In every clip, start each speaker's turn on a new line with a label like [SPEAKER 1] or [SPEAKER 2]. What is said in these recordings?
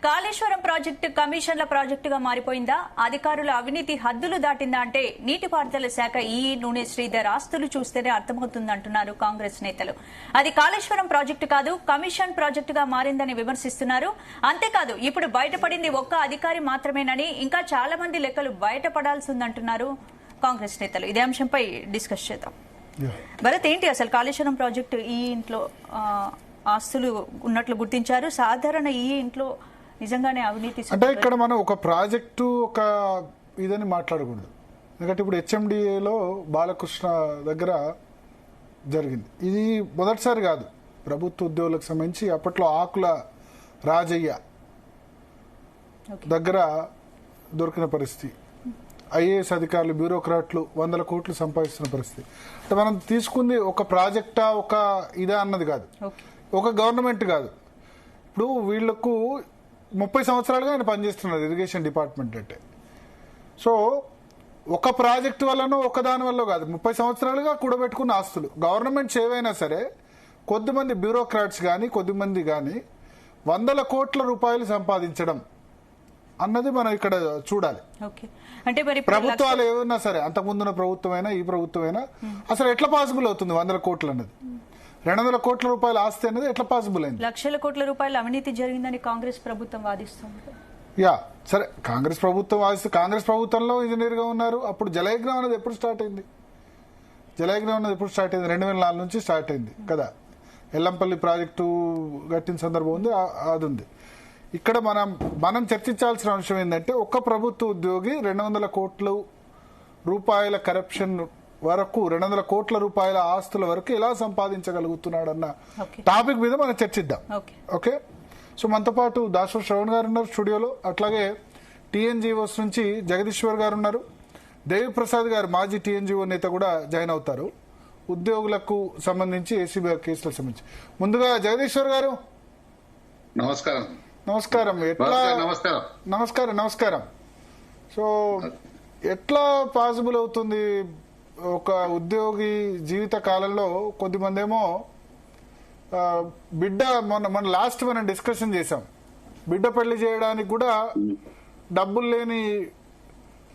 [SPEAKER 1] Kaleshwaram project కమిషన్ల ప్రాజెక్టుగా మారిపోయిందా? అధికారుల అవినీతి హద్దులు దాటిందా అంటే నీటిపారుదల శాఖ ఈఈ నూనె శ్రీధర్ ఆస్తులు చూస్తేనే అర్థమవుతుందంటున్నారు కాంగ్రెస్ నేతలు. అది కాళేశ్వరం ప్రాజెక్టు కాదు, కమిషన్ ప్రాజెక్టుగా మారిందని విమర్శిస్తున్నారు. అంతేకాదు, ఇప్పుడు బయటపడింది ఒక్క అధికారి మాత్రమేనని, ఇంకా చాలా మంది లెక్కలు బయటపడాల్సి ఉందంటున్నారు కాంగ్రెస్ నేతలు. ఇదే అంశంపై డిస్కస్ చేద్దాం. భరత్, ఏంటి అసలు కాళేశ్వరం ప్రాజెక్టు ఈ ఇంట్లో ఆస్తులు ఉన్నట్లు గుర్తించారు? సాధారణ ఈ ఇంట్లో నిజంగానే అవినీతి
[SPEAKER 2] అంటే ఇక్కడ మనం ఒక ప్రాజెక్టు ఒక ఇదని మాట్లాడకూడదు. ఎందుకంటే ఇప్పుడు హెచ్ఎండిఏలో బాలకృష్ణ దగ్గర జరిగింది. ఇది మొదటిసారి కాదు. ప్రభుత్వ ఉద్యోగులకు సంబంధించి అప్పట్లో ఆకుల రాజయ్య దగ్గర దొరికిన పరిస్థితి. ఐఏఎస్ అధికారులు, బ్యూరోక్రాట్లు 100 కోట్లు సంపాదిస్తున్న పరిస్థితి. అంటే మనం తీసుకుంది ఒక ప్రాజెక్టా ఒక ఇదా అన్నది కాదు, ఒక గవర్నమెంట్ కాదు. ఇప్పుడు వీళ్లకు 30 సంవత్సరాలుగా ఆయన పనిచేస్తున్నారు ఇరిగేషన్ డిపార్ట్మెంట్ అంటే. సో ఒక ప్రాజెక్టు వల్లనో ఒకదాని వల్ల కాదు, 30 సంవత్సరాలుగా కూడబెట్టుకున్న ఆస్తులు. గవర్నమెంట్స్ ఏవైనా సరే కొద్దిమంది బ్యూరోక్రాట్స్ కానీ కొద్దిమంది కానీ 100 కోట్ల రూపాయలు సంపాదించడం అన్నది మనం ఇక్కడ చూడాలి.
[SPEAKER 1] అంటే మరి
[SPEAKER 2] ప్రభుత్వాలు ఏమైనా సరే, అంతకుముందున్న ప్రభుత్వమైనా ఈ ప్రభుత్వమైనా అసలు ఎట్లా పాసిబుల్ అవుతుంది 100 కోట్లు అన్నది? 200 కోట్ల రూపాయల ఆస్తి అనేది ఎట్లా పాసిబుల్ అయింది?
[SPEAKER 1] లక్షల కోట్ల రూపాయల అవినీతి జరిగిందని కాంగ్రెస్ ప్రభుత్వం వాదిస్తుంది.
[SPEAKER 2] సరే, కాంగ్రెస్ ప్రభుత్వం వాదిస్తే, కాంగ్రెస్ ప్రభుత్వంలో ఇంజనీర్ గా ఉన్నారు. అప్పుడు జలయజ్ఞం అనేది ఎప్పుడు స్టార్ట్ అయింది? 2004 నుంచి స్టార్ట్ అయింది కదా. ఎల్లంపల్లి ప్రాజెక్టు కట్టిన సందర్భం ఉంది, అది ఉంది. ఇక్కడ మనం చర్చించాల్సిన అంశం ఏంటంటే, ఒక్క ప్రభుత్వ ఉద్యోగి 200 కోట్ల రూపాయల కరప్షన్ వరకు, 200 కోట్ల రూపాయల ఆస్తుల వరకు ఎలా సంపాదించగలుగుతున్నాడన్న టాపిక్ మీద మనం చర్చిద్దాం. ఓకే, సో మనతో పాటు దాసో శ్రవణ్ గారు ఉన్నారు స్టూడియోలో. అట్లాగే టీఎన్జీఓస్ నుంచి జగదీశ్వర్ గారు ఉన్నారు. దేవిప్రసాద్ గారు మాజీ టీఎన్జీఓ నేత కూడా జాయిన్ అవుతారు, ఉద్యోగులకు సంబంధించి, ఏసీబీ కేసులకు సంబంధించి. ముందుగా జగదీశ్వర్ గారు
[SPEAKER 3] నమస్కారం.
[SPEAKER 2] నమస్కారం. నమస్కారం. సో ఎట్లా పాసిబుల్ అవుతుంది ఒక ఉద్యోగి జీవిత కాలంలో? కొద్దిమంది ఏమో బిడ్డ, మన లాస్ట్ మనం డిస్కషన్ చేసాం, బిడ్డ పెళ్లి చేయడానికి కూడా డబ్బులు లేని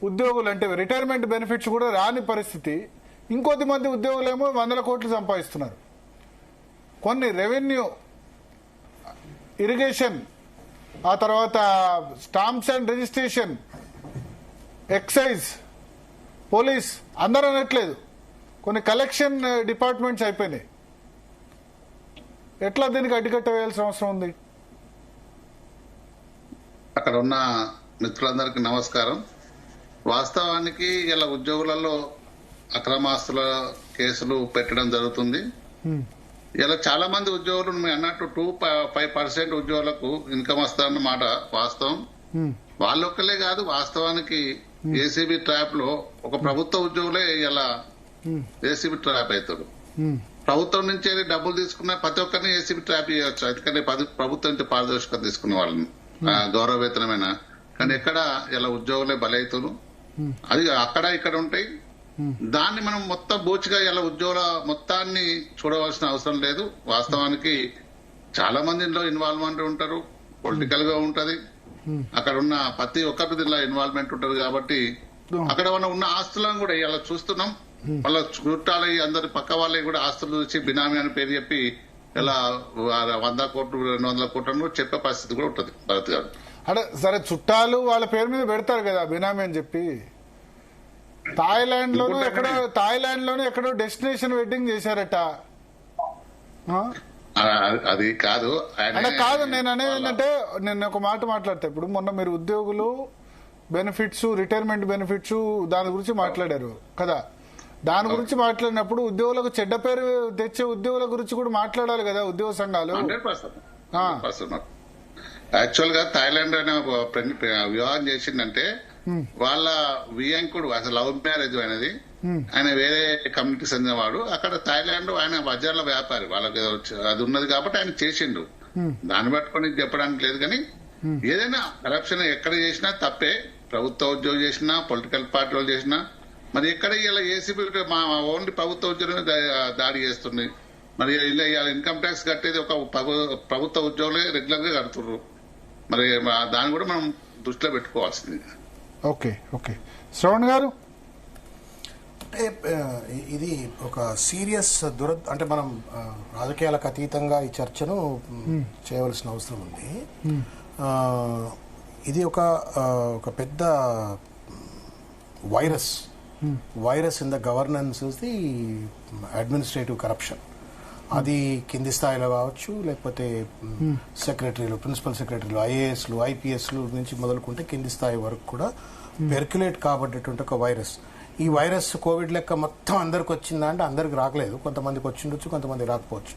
[SPEAKER 2] ఉద్యోగులు, అంటే రిటైర్మెంట్ బెనిఫిట్స్ కూడా రాని పరిస్థితి. ఇంకొద్ది మంది ఉద్యోగులేమో 100 కోట్లు సంపాదిస్తున్నారు. కొన్ని రెవెన్యూ, ఇరిగేషన్, ఆ తర్వాత stamps and registration, excise, police అందరూ అనట్లేదు, కొన్ని కలెక్షన్ డిపార్ట్మెంట్స్ అయిపోయినాయి. ఎట్లా దీనికి అడ్డుకట్ట వేయాల్సిన అవసరం ఉంది?
[SPEAKER 3] అక్కడ ఉన్న మిత్రులందరికీ నమస్కారం. వాస్తవానికి ఇలా ఉద్యోగులలో అక్రమాస్తుల కేసులు పెట్టడం జరుగుతుంది. ఇలా చాలా మంది ఉద్యోగులు మీరు అన్నట్టు 2-5% ఉద్యోగులకు ఇన్కమ్ వస్తారన్నమాట వాస్తవం. వాళ్ళొక్కలే కాదు, వాస్తవానికి ఏసీబీ ట్రాప్ లో ఒక ప్రభుత్వ ఉద్యోగులే ఇలా ఏసీబీ ట్రాప్ అవుతారు. ప్రభుత్వం నుంచి డబ్బులు తీసుకున్న ప్రతి ఒక్కరిని ఏసీబీ ట్రాప్ చేయవచ్చు. ఎందుకంటే ప్రభుత్వం నుంచి పారదర్శకత తీసుకున్న వాళ్ళని, గౌరవ వేతనమైన. కానీ ఎక్కడ ఇలా ఉద్యోగులే బలవుతారు. అది అక్కడ ఇక్కడ ఉంటాయి. దాన్ని మనం మొత్తం బూచిగా ఇలా ఉద్యోగుల మొత్తాన్ని చూడవలసిన అవసరం లేదు. వాస్తవానికి చాలా మంది ఇందులో ఇన్వాల్వ్మెంట్ ఉంటారు, పొలిటికల్ గా ఉంటది. అక్కడ ఉన్న ప్రతి ఒక్కరి దీనిలో ఇన్వాల్వ్మెంట్ ఉంటది. కాబట్టి అక్కడ మనం ఉన్న ఆస్తులను కూడా ఇలా చూస్తున్నాం. వాళ్ళ చుట్టాలు అందరి పక్క వాళ్ళకి కూడా ఆస్తులు చూసి బినామీ అని పేరు చెప్పి ఇలా 100 కోట్లు 200 కోట్లు చెప్పే పరిస్థితి కూడా ఉంటది. భరత్ గారు,
[SPEAKER 2] అంటే సరే, చుట్టాలు వాళ్ళ పేరు మీద పెడతారు కదా బినామీ అని చెప్పి. థాయిలాండ్ లోనే ఎక్కడో డెస్టినేషన్ వెడ్డింగ్ చేశారట.
[SPEAKER 3] అది కాదు
[SPEAKER 2] అంటే కాదు, నేను అనేది ఏంటంటే, నేను ఒక మాట మాట్లాడతా. ఇప్పుడు మొన్న మీరు ఉద్యోగులు బెనిఫిట్స్, రిటైర్మెంట్ బెనిఫిట్స్, దాని గురించి మాట్లాడారు కదా. దాని గురించి మాట్లాడినప్పుడు ఉద్యోగులకు చెడ్డ పేరు తెచ్చే ఉద్యోగుల గురించి కూడా మాట్లాడాలి కదా ఉద్యోగ సంఘాలు.
[SPEAKER 3] 100%. యాక్చువల్ గా థాయిలాండ్ అనే వివాహం చేసిందంటే వాళ్ళ వియంకుడు, అసలు లవ్ మ్యారేజ్ అనేది, ఆయన వేరే కమ్యూనిటీ చెందినవాడు. అక్కడ థాయిలాండ్ ఆయన బజార్ల వ్యాపారి, వాళ్ళకి అది ఉన్నది కాబట్టి ఆయన చేసిండు. దాన్ని పట్టుకొని చెప్పడానికి లేదు. కానీ ఏదైనా కరప్షన్ ఎక్కడ చేసినా తప్పే. ప్రభుత్వ ఉద్యోగం చేసినా, పొలిటికల్ పార్టీ వాళ్ళు చేసినా. మరి ఎక్కడ ఇలా ఏసీబీ మా ఓన్లీ ప్రభుత్వ ఉద్యోగం దాడి చేస్తుంది. మరి ఇలా ఇన్కమ్ ట్యాక్స్ కట్టేది ఒక ప్రభుత్వ ఉద్యోగులే రెగ్యులర్ గా కడుతున్నారు. మరి దాన్ని కూడా మనం దృష్టిలో పెట్టుకోవాల్సింది.
[SPEAKER 2] ఓకే ఓకే శ్రవణ్ గారు,
[SPEAKER 4] అంటే ఇది ఒక సీరియస్ అంటే మనం రాజకీయాలకు అతీతంగా ఈ చర్చను చేయవలసిన అవసరం ఉంది. ఇది ఒక పెద్ద virus in the governance is the administrative corruption. అది కింది స్థాయిలో కావచ్చు, లేకపోతే సెక్రటరీలు, ప్రిన్సిపల్ సెక్రటరీలు, ఐఏఎస్లు, ఐపీఎస్లు నుంచి మొదలుకుంటే కింది స్థాయి వరకు కూడా పెర్క్యులేట్ కాబట్టేటువంటి ఒక వైరస్. ఈ వైరస్ కోవిడ్ లెక్క మొత్తం అందరికి వచ్చిందా అంటే అందరికి రాకలేదు, కొంతమందికి వచ్చిండొచ్చు, కొంతమంది రాకపోవచ్చు.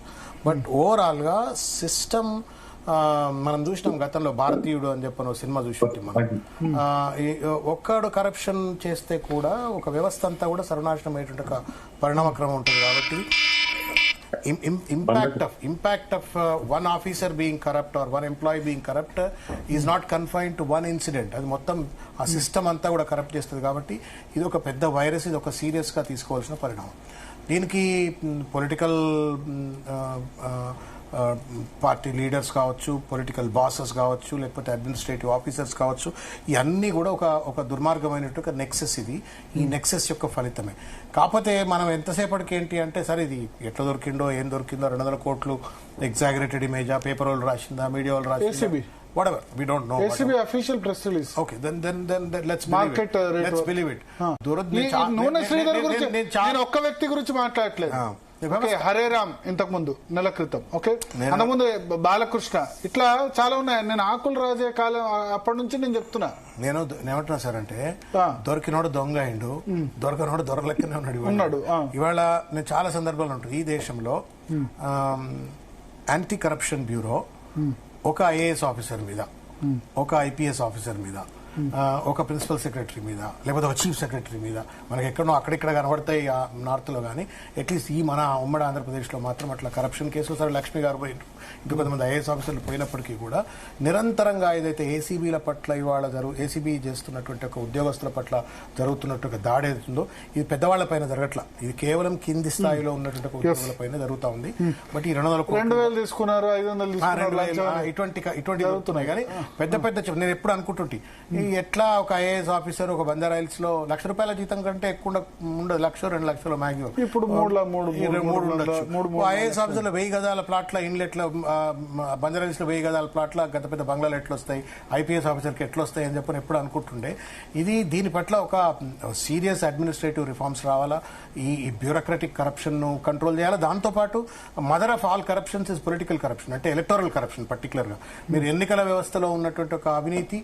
[SPEAKER 4] బట్ ఓవరాల్ గా సిస్టమ్ మనం చూసినాం గతంలో భారతీయుడు అని చెప్పిన సినిమా చూసి మనం ఒక్కడు కరప్షన్ చేస్తే కూడా ఒక వ్యవస్థ అంతా కూడా సర్వనాశనం అయ్యేటువంటి ఒక పరిణామక్రమం ఉంటుంది. కాబట్టి impact of one officer being corrupt or one employee being corrupt is not confined to one incident. అది మొత్తం ఆ సిస్టమ్ అంతా కూడా కరప్ట్ చేస్తుంది. కాబట్టి ఇది ఒక పెద్ద వైరస్, ఇది ఒక సీరియస్ గా తీసుకోవాల్సిన పరిణామం. దీనికి పొలిటికల్ పార్టీ లీడర్స్ కావచ్చు, పొలిటికల్ బాసెస్ కావచ్చు, లేకపోతే అడ్మినిస్ట్రేటివ్ ఆఫీసర్స్ కావచ్చు, ఇవన్నీ కూడా ఒక దుర్మార్గమైనట్టు ఒక నెక్సెస్. ఇది ఈ నెక్సెస్ యొక్క ఫలితమే. కాకపోతే మనం ఎంతసేపటికి ఏంటి అంటే సరే ఇది ఎట్లా దొరికిందో, ఏం దొరికిందో, 200 కోట్లు ఎగ్జాగరేటెడ్ ఇమేజా, పేపర్ వాళ్ళు రాసిందా, మీడియా వాళ్ళు రాసిందా, whatever, we don't know.
[SPEAKER 2] ACB official press release.
[SPEAKER 4] Okay, then let's
[SPEAKER 2] Market
[SPEAKER 4] believe it.
[SPEAKER 2] rate.
[SPEAKER 4] Let's believe it.
[SPEAKER 2] నూనె శ్రీధర్ గురించి నేను ఒక్క వ్యక్తి గురించి మాట్లాడట్లేదు. హరే రామ్ ఇంతకు ముందు నెల క్రితం, ఓకే, అంతకుముందు బాలకృష్ణ, ఇట్లా చాలా ఉన్నాయి. నేను ఆకుల రాజే కాలం అప్పటి నుంచి నేను చెప్తున్నా.
[SPEAKER 4] నేను ఏమంటున్నా సార్ అంటే దొరికినోడు దొంగ అయిండు, దొరకనోడు దొరలెక్కనే ఉన్నాడు. ఇవాళ నేను చాలా సందర్భాలు ఉంటుంది ఈ దేశంలో యాంటీ కరప్షన్ బ్యూరో ఒక ఐఏఎస్ ఆఫీసర్ మీద, ఒక ఐపీఎస్ ఆఫీసర్ మీద, ఒక ప్రిన్సిపల్ సెక్రటరీ మీద, లేకపోతే ఒక చీఫ్ సెక్రటరీ మీద, మనకి ఎక్కడో అక్కడిక్కడ కనబడతాయి నార్త్ లో కానీ, అట్లీస్ట్ ఈ మన ఉమ్మడి ఆంధ్రప్రదేశ్ లో మాత్రం అట్లా కరప్షన్ కేసులు. సరే లక్ష్మి గారు పోయినారు, ఇంకా కొంతమంది ఐఏఎస్ ఆఫీసర్లు పోయినప్పటికీ కూడా నిరంతరంగా ఏదైతే ఏసీబీల పట్ల ఇవాళ ఏసీబీ చేస్తున్నటువంటి ఒక ఉద్యోగస్తుల పట్ల జరుగుతున్నట్టు ఒక దాడి అవుతుందో ఇది పెద్దవాళ్ల పైన జరగట్లా, ఇది కేవలం కింది స్థాయిలో ఉన్నటువంటి ఉద్యోగుల పైన జరుగుతా ఉంది. బట్ ఈ 200
[SPEAKER 2] తీసుకున్నారు, 500
[SPEAKER 4] ఇటువంటి జరుగుతున్నాయి. కానీ పెద్ద పెద్ద నేను ఎప్పుడు అనుకుంటుంటే ఎట్లా ఒక ఐఏఎస్ ఆఫీసర్ ఒక బంజారాయిల్స్ లో ₹1,00,000 జీతం కంటే ఎక్కువ ఉండదు, 1,00,000-2 లక్షలు మ్యాక్సిమం.
[SPEAKER 2] ఇప్పుడు 3 ఉండొచ్చు.
[SPEAKER 4] ఐఏఎస్ ఆఫీసర్లు 1000 గజాల ప్లాట్ల ఇన్లెట్ల, బంజారాయిల్స్ లో 1000 గజాల ప్లాట్ల గత పెద్ద బంగ్లాలు ఎట్లా వస్తాయి, ఐపీఎస్ ఆఫీసర్కి ఎట్లా వస్తాయి అని చెప్పని ఎప్పుడు అనుకుంటుండే. దీని పట్ల ఒక సీరియస్ అడ్మినిస్ట్రేటివ్ రిఫార్మ్స్ రావాలా, ఈ బ్యూరోక్రటిక్ కరప్షన్ ను కంట్రోల్ చేయాలా. దాంతోపాటు mother of all corruptions is political corruption, అంటే ఎలక్టోరల్ కరప్షన్. పర్టికులర్ గా మీరు ఎన్నికల వ్యవస్థలో ఉన్నటువంటి ఒక అవినీతి,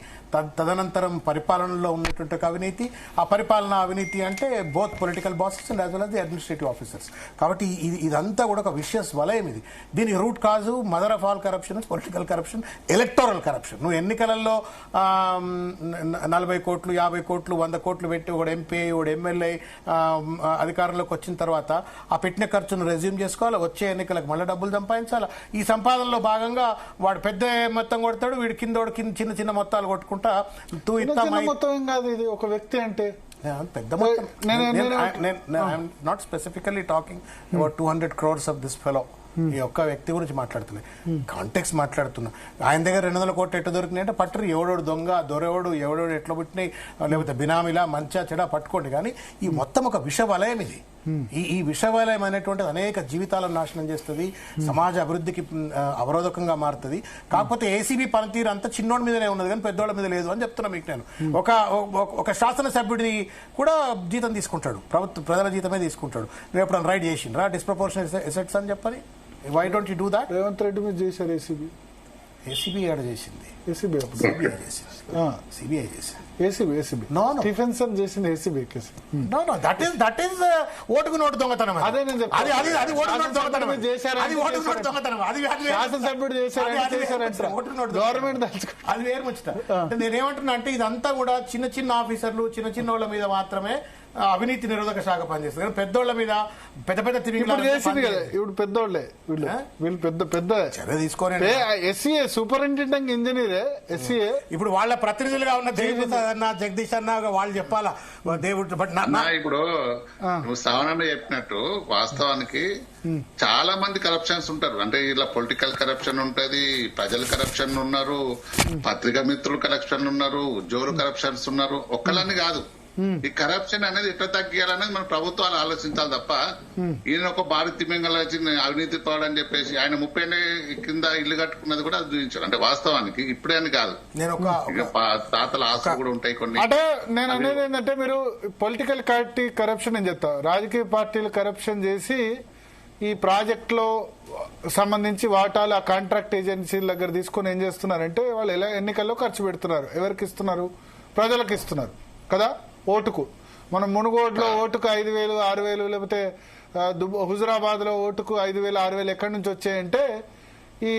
[SPEAKER 4] తదనంతరం పరిపాలనలో ఉన్నటువంటి ఒక అవినీతి, ఆ పరిపాలన అవినీతి అంటే both political bosses and as well as the administrative officers. కాబట్టి ఇదంతా కూడా ఒక విషయస్ వలయం. ఇది దీనికి root cause mother of all corruption political corruption, electoral corruption. నువ్వు ఎన్నికలలో 40 కోట్లు 50 కోట్లు 100 కోట్లు పెట్టి ఒక ఎంపీ ఒక ఎమ్మెల్యే అధికారంలోకి వచ్చిన తర్వాత ఆ పెట్టిన ఖర్చును రెజ్యూమ్ చేసుకోవాలి, వచ్చే ఎన్నికలకు మళ్ళీ డబ్బులు సంపాదించాలి. ఈ సంపాదనలో భాగంగా వాడు పెద్ద మొత్తం కొడతాడు, వీడు కిందోడు చిన్న చిన్న మొత్తాలు కొట్టుకుంటా
[SPEAKER 2] మొత్తం కాదు. ఇది ఒక వ్యక్తి అంటే
[SPEAKER 4] పెద్ద మొత్తం. Not specifically talking about 200 crores of this fellow. ఈ ఒక్క వ్యక్తి గురించి మాట్లాడుతున్నా, కాంటెక్స్ మాట్లాడుతున్నా. ఆయన దగ్గర 200 కోట్లు ఎట్లా దొరికినాయి అంటే పట్టరు, ఎవడోడు దొంగ దొరెవడు ఎవడోడు ఎట్లా పుట్టినాయి, లేకపోతే బినామీలా మంచా చెడా పట్టుకోండి. కానీ ఈ మొత్తం ఒక విష వలయం. ఇది ఈ విష వలయం అనేటువంటిది అనేక జీవితాలను నాశనం చేస్తుంది, సమాజ అభివృద్ధికి అవరోధకంగా మారుతుంది. కాకపోతే ఏసీబీ పనితీరు అంతా చిన్నోడి మీదనే ఉన్నది కానీ పెద్దోళ్ళ మీద లేదు అని చెప్తున్నా మీకు నేను. ఒక శాసనసభ్యుడిని కూడా జీతం తీసుకుంటాడు, ప్రజల జీతమే తీసుకుంటాడు. నువ్వు ఎప్పుడైనా రైడ్ చేసిండ్రా డిస్ప్రపోర్షనల్ ఎసెట్స్ అని చెప్పని? Why don't you do that?
[SPEAKER 2] Revanth Reddy మీద చేశారు
[SPEAKER 4] ఏసీబీ ఏడ చేసింది,
[SPEAKER 2] ఏసీబీ
[SPEAKER 4] చేసింది.
[SPEAKER 2] స్టీఫెన్సన్ చేసింది ఏసీబీ కేసు.
[SPEAKER 4] దట్ ఈస్ ఓటుకు నోటు దొంగతనం.
[SPEAKER 2] అదే నేను
[SPEAKER 4] అది ఓటుకు నోటు దొంగతనం.
[SPEAKER 2] శాసనసభ్యుడు చేశారు, గవర్నమెంట్
[SPEAKER 4] అది వేరు ముచ్చట. నేనేమంటున్నా అంటే ఇదంతా కూడా చిన్న చిన్న ఆఫీసర్లు చిన్న చిన్న వాళ్ళ మీద మాత్రమే అవినీతి నిరోధక శాఖ పనిచేస్తుంది కానీ పెద్దోళ్ల మీద పెద్ద పెద్ద
[SPEAKER 2] ఇప్పుడు చేసింది కదా, ఇప్పుడు పెద్దోళ్లే వీళ్ళు పెద్ద పెద్ద
[SPEAKER 4] చర్య తీసుకోని
[SPEAKER 2] ఎస్సీఏ సూపరింటెండెంట్ ఇంజనీరే ఎస్సీఏ.
[SPEAKER 4] ఇప్పుడు వాళ్ళ ప్రతినిధులుగా ఉన్న జగదీష్ అన్న వాళ్ళు చెప్పాలా దేవుడు. బట్
[SPEAKER 3] ఇప్పుడు నువ్వు శ్రవణ్ చెప్పినట్టు వాస్తవానికి చాలా మంది కరప్షన్స్ ఉంటారు. అంటే ఇలా పొలిటికల్ కరప్షన్ ఉంటది, ప్రజల కరప్షన్ ఉన్నారు, పత్రికా మిత్రులు కరప్షన్ ఉన్నారు, ఉద్యోగులు కరప్షన్స్ ఉన్నారు. ఒక్కళ్ళని కాదు. ఈ కరప్షన్ అనేది ఎట్లా తగ్గియాలనేది మన ప్రభుత్వాలు ఆలోచించాలి తప్ప ఈయన ఒక భారతీయ అవినీతి పడని చెప్పేసి ఆయన 30 కింద ఇల్లు కట్టుకున్నది కూడా అది చూపించారు. అంటే వాస్తవానికి ఇప్పుడే అని కాదు, తాతల ఆస్తులు కూడా ఉంటాయి కొన్ని.
[SPEAKER 2] అంటే నేను అనేది ఏంటంటే మీరు పొలిటికల్ పార్టీ కరప్షన్ అని చెప్తా, రాజకీయ పార్టీలు కరప్షన్ చేసి ఈ ప్రాజెక్ట్ లో సంబంధించి వాటాలు ఆ కాంట్రాక్ట్ ఏజెన్సీల దగ్గర తీసుకుని ఏం చేస్తున్నారంటే వాళ్ళు ఎలా ఎన్నికల్లో ఖర్చు పెడుతున్నారు. ఎవరికి ఇస్తున్నారు? ప్రజలకు ఇస్తున్నారు కదా, ఓటుకు. మనం మునుగోడులో ఓటుకు 5,000 6,000 లేకపోతే హుజురాబాద్ లో ఓటుకు 5,000 6,000 ఎక్కడి నుంచి వచ్చాయంటే ఈ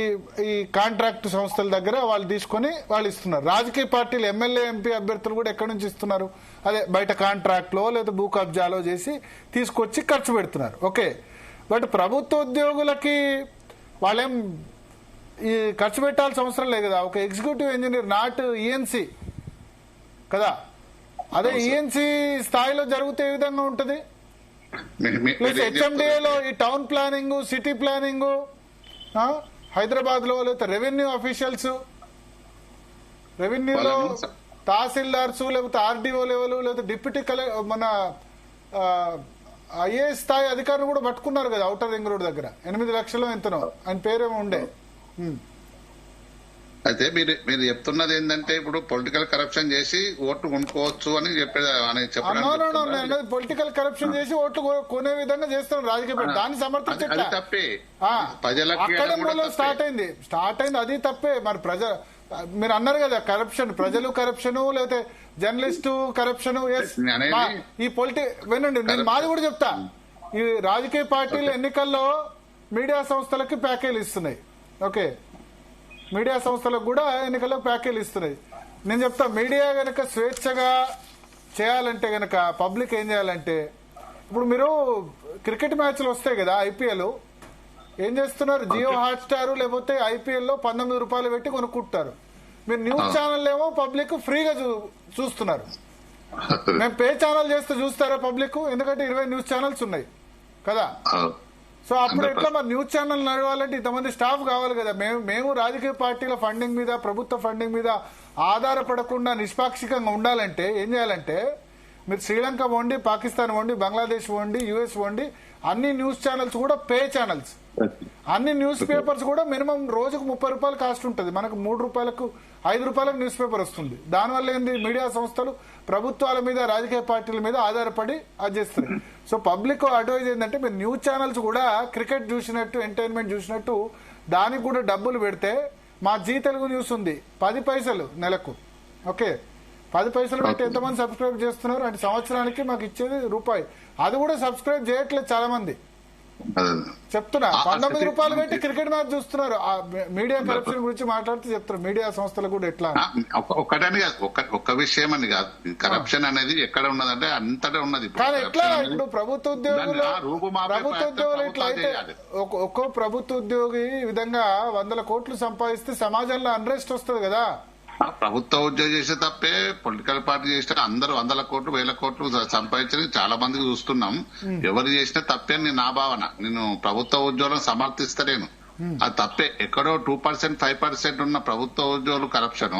[SPEAKER 2] కాంట్రాక్ట్ సంస్థల దగ్గర వాళ్ళు తీసుకొని వాళ్ళు ఇస్తున్నారు. రాజకీయ పార్టీలు ఎమ్మెల్యే ఎంపీ అభ్యర్థులు కూడా ఎక్కడి నుంచి ఇస్తున్నారు? అదే బయట కాంట్రాక్ట్ లో లేదా భూ కబ్జాలో చేసి తీసుకొచ్చి ఖర్చు పెడుతున్నారు. ఓకే, బట్ ప్రభుత్వ ఉద్యోగులకి వాళ్ళేం ఈ ఖర్చు పెట్టాల్సిన అవసరం లేదు కదా. ఒక ఎగ్జిక్యూటివ్ ఇంజనీర్ నాట్ ఈఎన్సీ కదా, అదే ఈఎన్సీ స్థాయిలో జరిగితే ఏ విధంగా ఉంటుంది? ప్లస్ హెచ్ఎండిఏలో ఈ town planning, city planning, Hyderabad లో లేకపోతే రెవెన్యూ అఫీషియల్స్, రెవెన్యూలో తహసీల్దార్స్ లేకపోతే ఆర్డీఓ లెవెల్ లేకపోతే డిప్యూటీ మన ఐఏఎస్ స్థాయి అధికారులు కూడా పట్టుకున్నారు కదా ఔటర్ రింగ్ రోడ్ దగ్గర. 8 లక్షలు ఎంతనో ఆయన పేరేమో ఉండే.
[SPEAKER 3] అయితే మీరు చెప్తున్నది ఏంటంటే ఇప్పుడు పొలిటికల్ కరప్షన్ చేసి ఓట్లు కొనుక్కోవచ్చు అని చెప్పారు.
[SPEAKER 2] పొలిటికల్ కరప్షన్ చేసి ఓట్లు కొనే విధంగా చేస్తున్నారు రాజకీయ, దాన్ని సమర్థించట్లే.
[SPEAKER 3] తప్పే,
[SPEAKER 2] అక్కడ స్టార్ట్ అయింది అది తప్పే. మరి మీరు అన్నారు కదా కరప్షన్, ప్రజలు కరప్షన్ లేకపోతే జర్నలిస్టు కరప్షన్. ఈ వినండి, నేను మాది కూడా చెప్తా. ఈ రాజకీయ పార్టీలు ఎన్నికల్లో మీడియా సంస్థలకి ప్యాకేజీలు ఇస్తున్నాయి. ఓకే, మీడియా సంస్థలకు కూడా ఎన్నికల్లో ప్యాకేజీలు ఇస్తున్నాయి. నేను చెప్తా, మీడియా గనక స్వేచ్ఛగా చేయాలంటే గనక పబ్లిక్ ఏం చేయాలంటే, ఇప్పుడు మీరు క్రికెట్ మ్యాచ్లు వస్తాయి కదా ఐపీఎల్, ఏం చేస్తున్నారు? జియో హాట్స్టార్ లేకపోతే ఐపీఎల్ లో 19 రూపాయలు పెట్టి కొనుక్కుంటారు. మీరు న్యూస్ ఛానల్ ఏమో పబ్లిక్ ఫ్రీగా చూస్తున్నారు. మేము పే ఛానల్ చేస్తే చూస్తారా పబ్లిక్? ఎందుకంటే 20 న్యూస్ ఛానల్స్ ఉన్నాయి కదా. సో అప్పుడు ఎట్లా మరి న్యూస్ ఛానల్ నడవాలంటే ఇంతమంది స్టాఫ్ కావాలి కదా. మేము రాజకీయ పార్టీల ఫండింగ్ మీద, ప్రభుత్వ ఫండింగ్ మీద ఆధారపడకుండా నిష్పాక్షికంగా ఉండాలంటే ఏం చేయాలంటే, మీరు శ్రీలంక పోండి, పాకిస్తాన్ పోండి, బంగ్లాదేశ్ పోండి, యుఎస్ పోండి, అన్ని న్యూస్ ఛానల్స్ కూడా పే ఛానల్స్. అన్ని న్యూస్ పేపర్స్ కూడా మినిమం రోజుకు 30 రూపాయలు కాస్ట్ ఉంటుంది. మనకు 3 రూపాయలకు 5 రూపాయలకు న్యూస్ పేపర్ వస్తుంది. దానివల్ల ఏంది, మీడియా సంస్థలు ప్రభుత్వాల మీద, రాజకీయ పార్టీల మీద ఆధారపడి అది చేస్తున్నాయి. సో పబ్లిక్ అడ్వైజ్ ఏంటంటే, మీరు న్యూస్ ఛానల్స్ కూడా క్రికెట్ చూసినట్టు, ఎంటర్టైన్మెంట్ చూసినట్టు దానికి కూడా డబ్బులు పెడితే, మా జీ తెలుగు న్యూస్ ఉంది 10 పైసలు నెలకు. ఓకే, 10 పైసలు పెట్టి ఎంతమంది సబ్స్క్రైబ్ చేస్తున్నారు అంటే సంవత్సరానికి మాకు ఇచ్చేది రూపాయి. అది కూడా సబ్స్క్రైబ్ చేయట్లేదు చాలా మంది. చెప్తున్నా, 19 రూపాయలు పెట్టి క్రికెట్ మ్యాచ్ చూస్తున్నారు. మీడియా కరప్షన్ గురించి మాట్లాడుతూ చెప్తున్నారు మీడియా సంస్థలు కూడా ఎట్లా.
[SPEAKER 3] ఒక్కటని ఒక్క విషయం అని కాదు, కరప్షన్ అనేది ఎక్కడ ఉన్నదంటే అంతటా ఉన్నది.
[SPEAKER 2] కానీ ఎట్లా ఇప్పుడు ప్రభుత్వ ఉద్యోగులు ఇట్లా అయితే, ఒక్కో ప్రభుత్వ ఉద్యోగి ఈ విధంగా 100 కోట్లు సంపాదిస్తే సమాజంలో అన్రెస్ట్ వస్తుంది కదా.
[SPEAKER 3] ప్రభుత్వ ఉద్యోగం చేసే తప్పే, పొలిటికల్ పార్టీ చేస్తే అందరూ 100 కోట్లు 1000 కోట్లు సంపాదించని చాలా మందికి చూస్తున్నాం. ఎవరు చేసినా తప్పే అని నా భావన. నేను ప్రభుత్వ ఉద్యోగం సమర్థిస్తలేను, అది తప్పే. ఎక్కడో 2% 5% ఉన్న ప్రభుత్వ ఉద్యోగులు కరప్షన్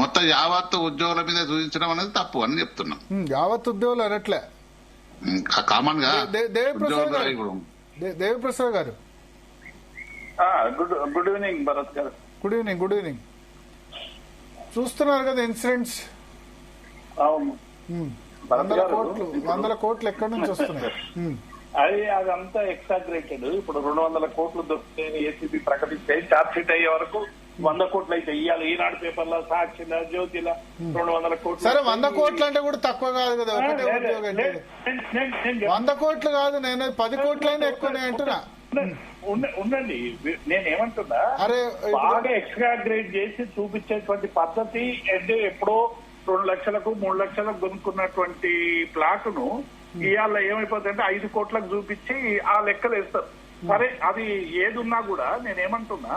[SPEAKER 3] మొత్తం యావత్ ఉద్యోగుల మీద చూపించడం అనేది తప్పు అని చెప్తున్నాం.
[SPEAKER 2] యావత్ ఉద్యోగులు అనట్లే,
[SPEAKER 3] కామన్ గా.
[SPEAKER 2] దేవిప్రసాద్ గారు,
[SPEAKER 5] గుడ్ ఈవినింగ్ భరత్ గారు.
[SPEAKER 2] Good evening. Good evening. చూస్తున్నారు కదా ఇన్సిడెంట్స్, 100 కోట్లు ఎక్కడి నుంచి వస్తున్నాయి.
[SPEAKER 5] అదంతా ఎక్సాగ్రేటెడ్. ఇప్పుడు 200 కోట్లు దొరుకుతాయని ఏసీబీ ప్రకటిస్తే ఛార్జ్ షీట్ అయ్యే వరకు 100 కోట్లు అయితే ఇవ్వాలి. ఈనాడు పేపర్లో, సాక్షిలో, జ్యోతిలో 200 కోట్లు.
[SPEAKER 2] సరే, 100 కోట్లు అంటే కూడా తక్కువ కాదు కదా. ఒకటే ఉద్యోగం అంటే 100 కోట్లు కాదు, నేను 10 కోట్లైనా ఎక్కువనే అంటున్నా.
[SPEAKER 5] ఉండండి, నేనేమంటున్నా, బాగా ఎక్స్ట్రాగ్రేట్ చేసి చూపించేటువంటి పద్ధతి అంటే ఎప్పుడో 2 లక్షలకు 3 లక్షలకు కొనుక్కున్నటువంటి ప్లాటును ఇవాళ ఏమైపోతుందంటే 5 కోట్లకు చూపించి ఆ లెక్కలు వేస్తారు. సరే అది ఏదున్నా కూడా నేనేమంటున్నా,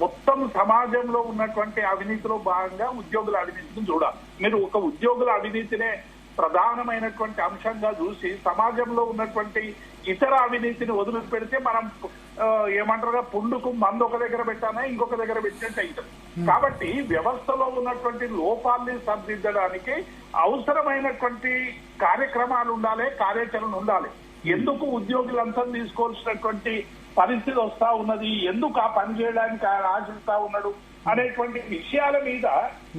[SPEAKER 5] మొత్తం సమాజంలో ఉన్నటువంటి అవినీతిలో భాగంగా ఉద్యోగుల అవినీతిని చూడాలి. మీరు ఒక ఉద్యోగుల అవినీతినే ప్రధానమైనటువంటి అంశంగా చూసి సమాజంలో ఉన్నటువంటి ఇతర అవినీతిని వదిలిపెడితే మనం ఏమంటారుగా పుండుకు మందు ఒక దగ్గర పెట్టానా ఇంకొక దగ్గర పెట్టినట్టు అవుతుంది. కాబట్టి వ్యవస్థలో ఉన్నటువంటి లోపాలని సరిదిద్దడానికి అవసరమైనటువంటి కార్యక్రమాలు ఉండాలి, కార్యాచరణ ఉండాలి. ఎందుకు ఉద్యోగులంతా తీసుకోవాల్సినటువంటి పరిస్థితి వస్తా ఉన్నది, ఎందుకు ఆ పని చేయడానికి ఆయన ఆశిస్తా ఉన్నాడు అనేటువంటి విషయాల మీద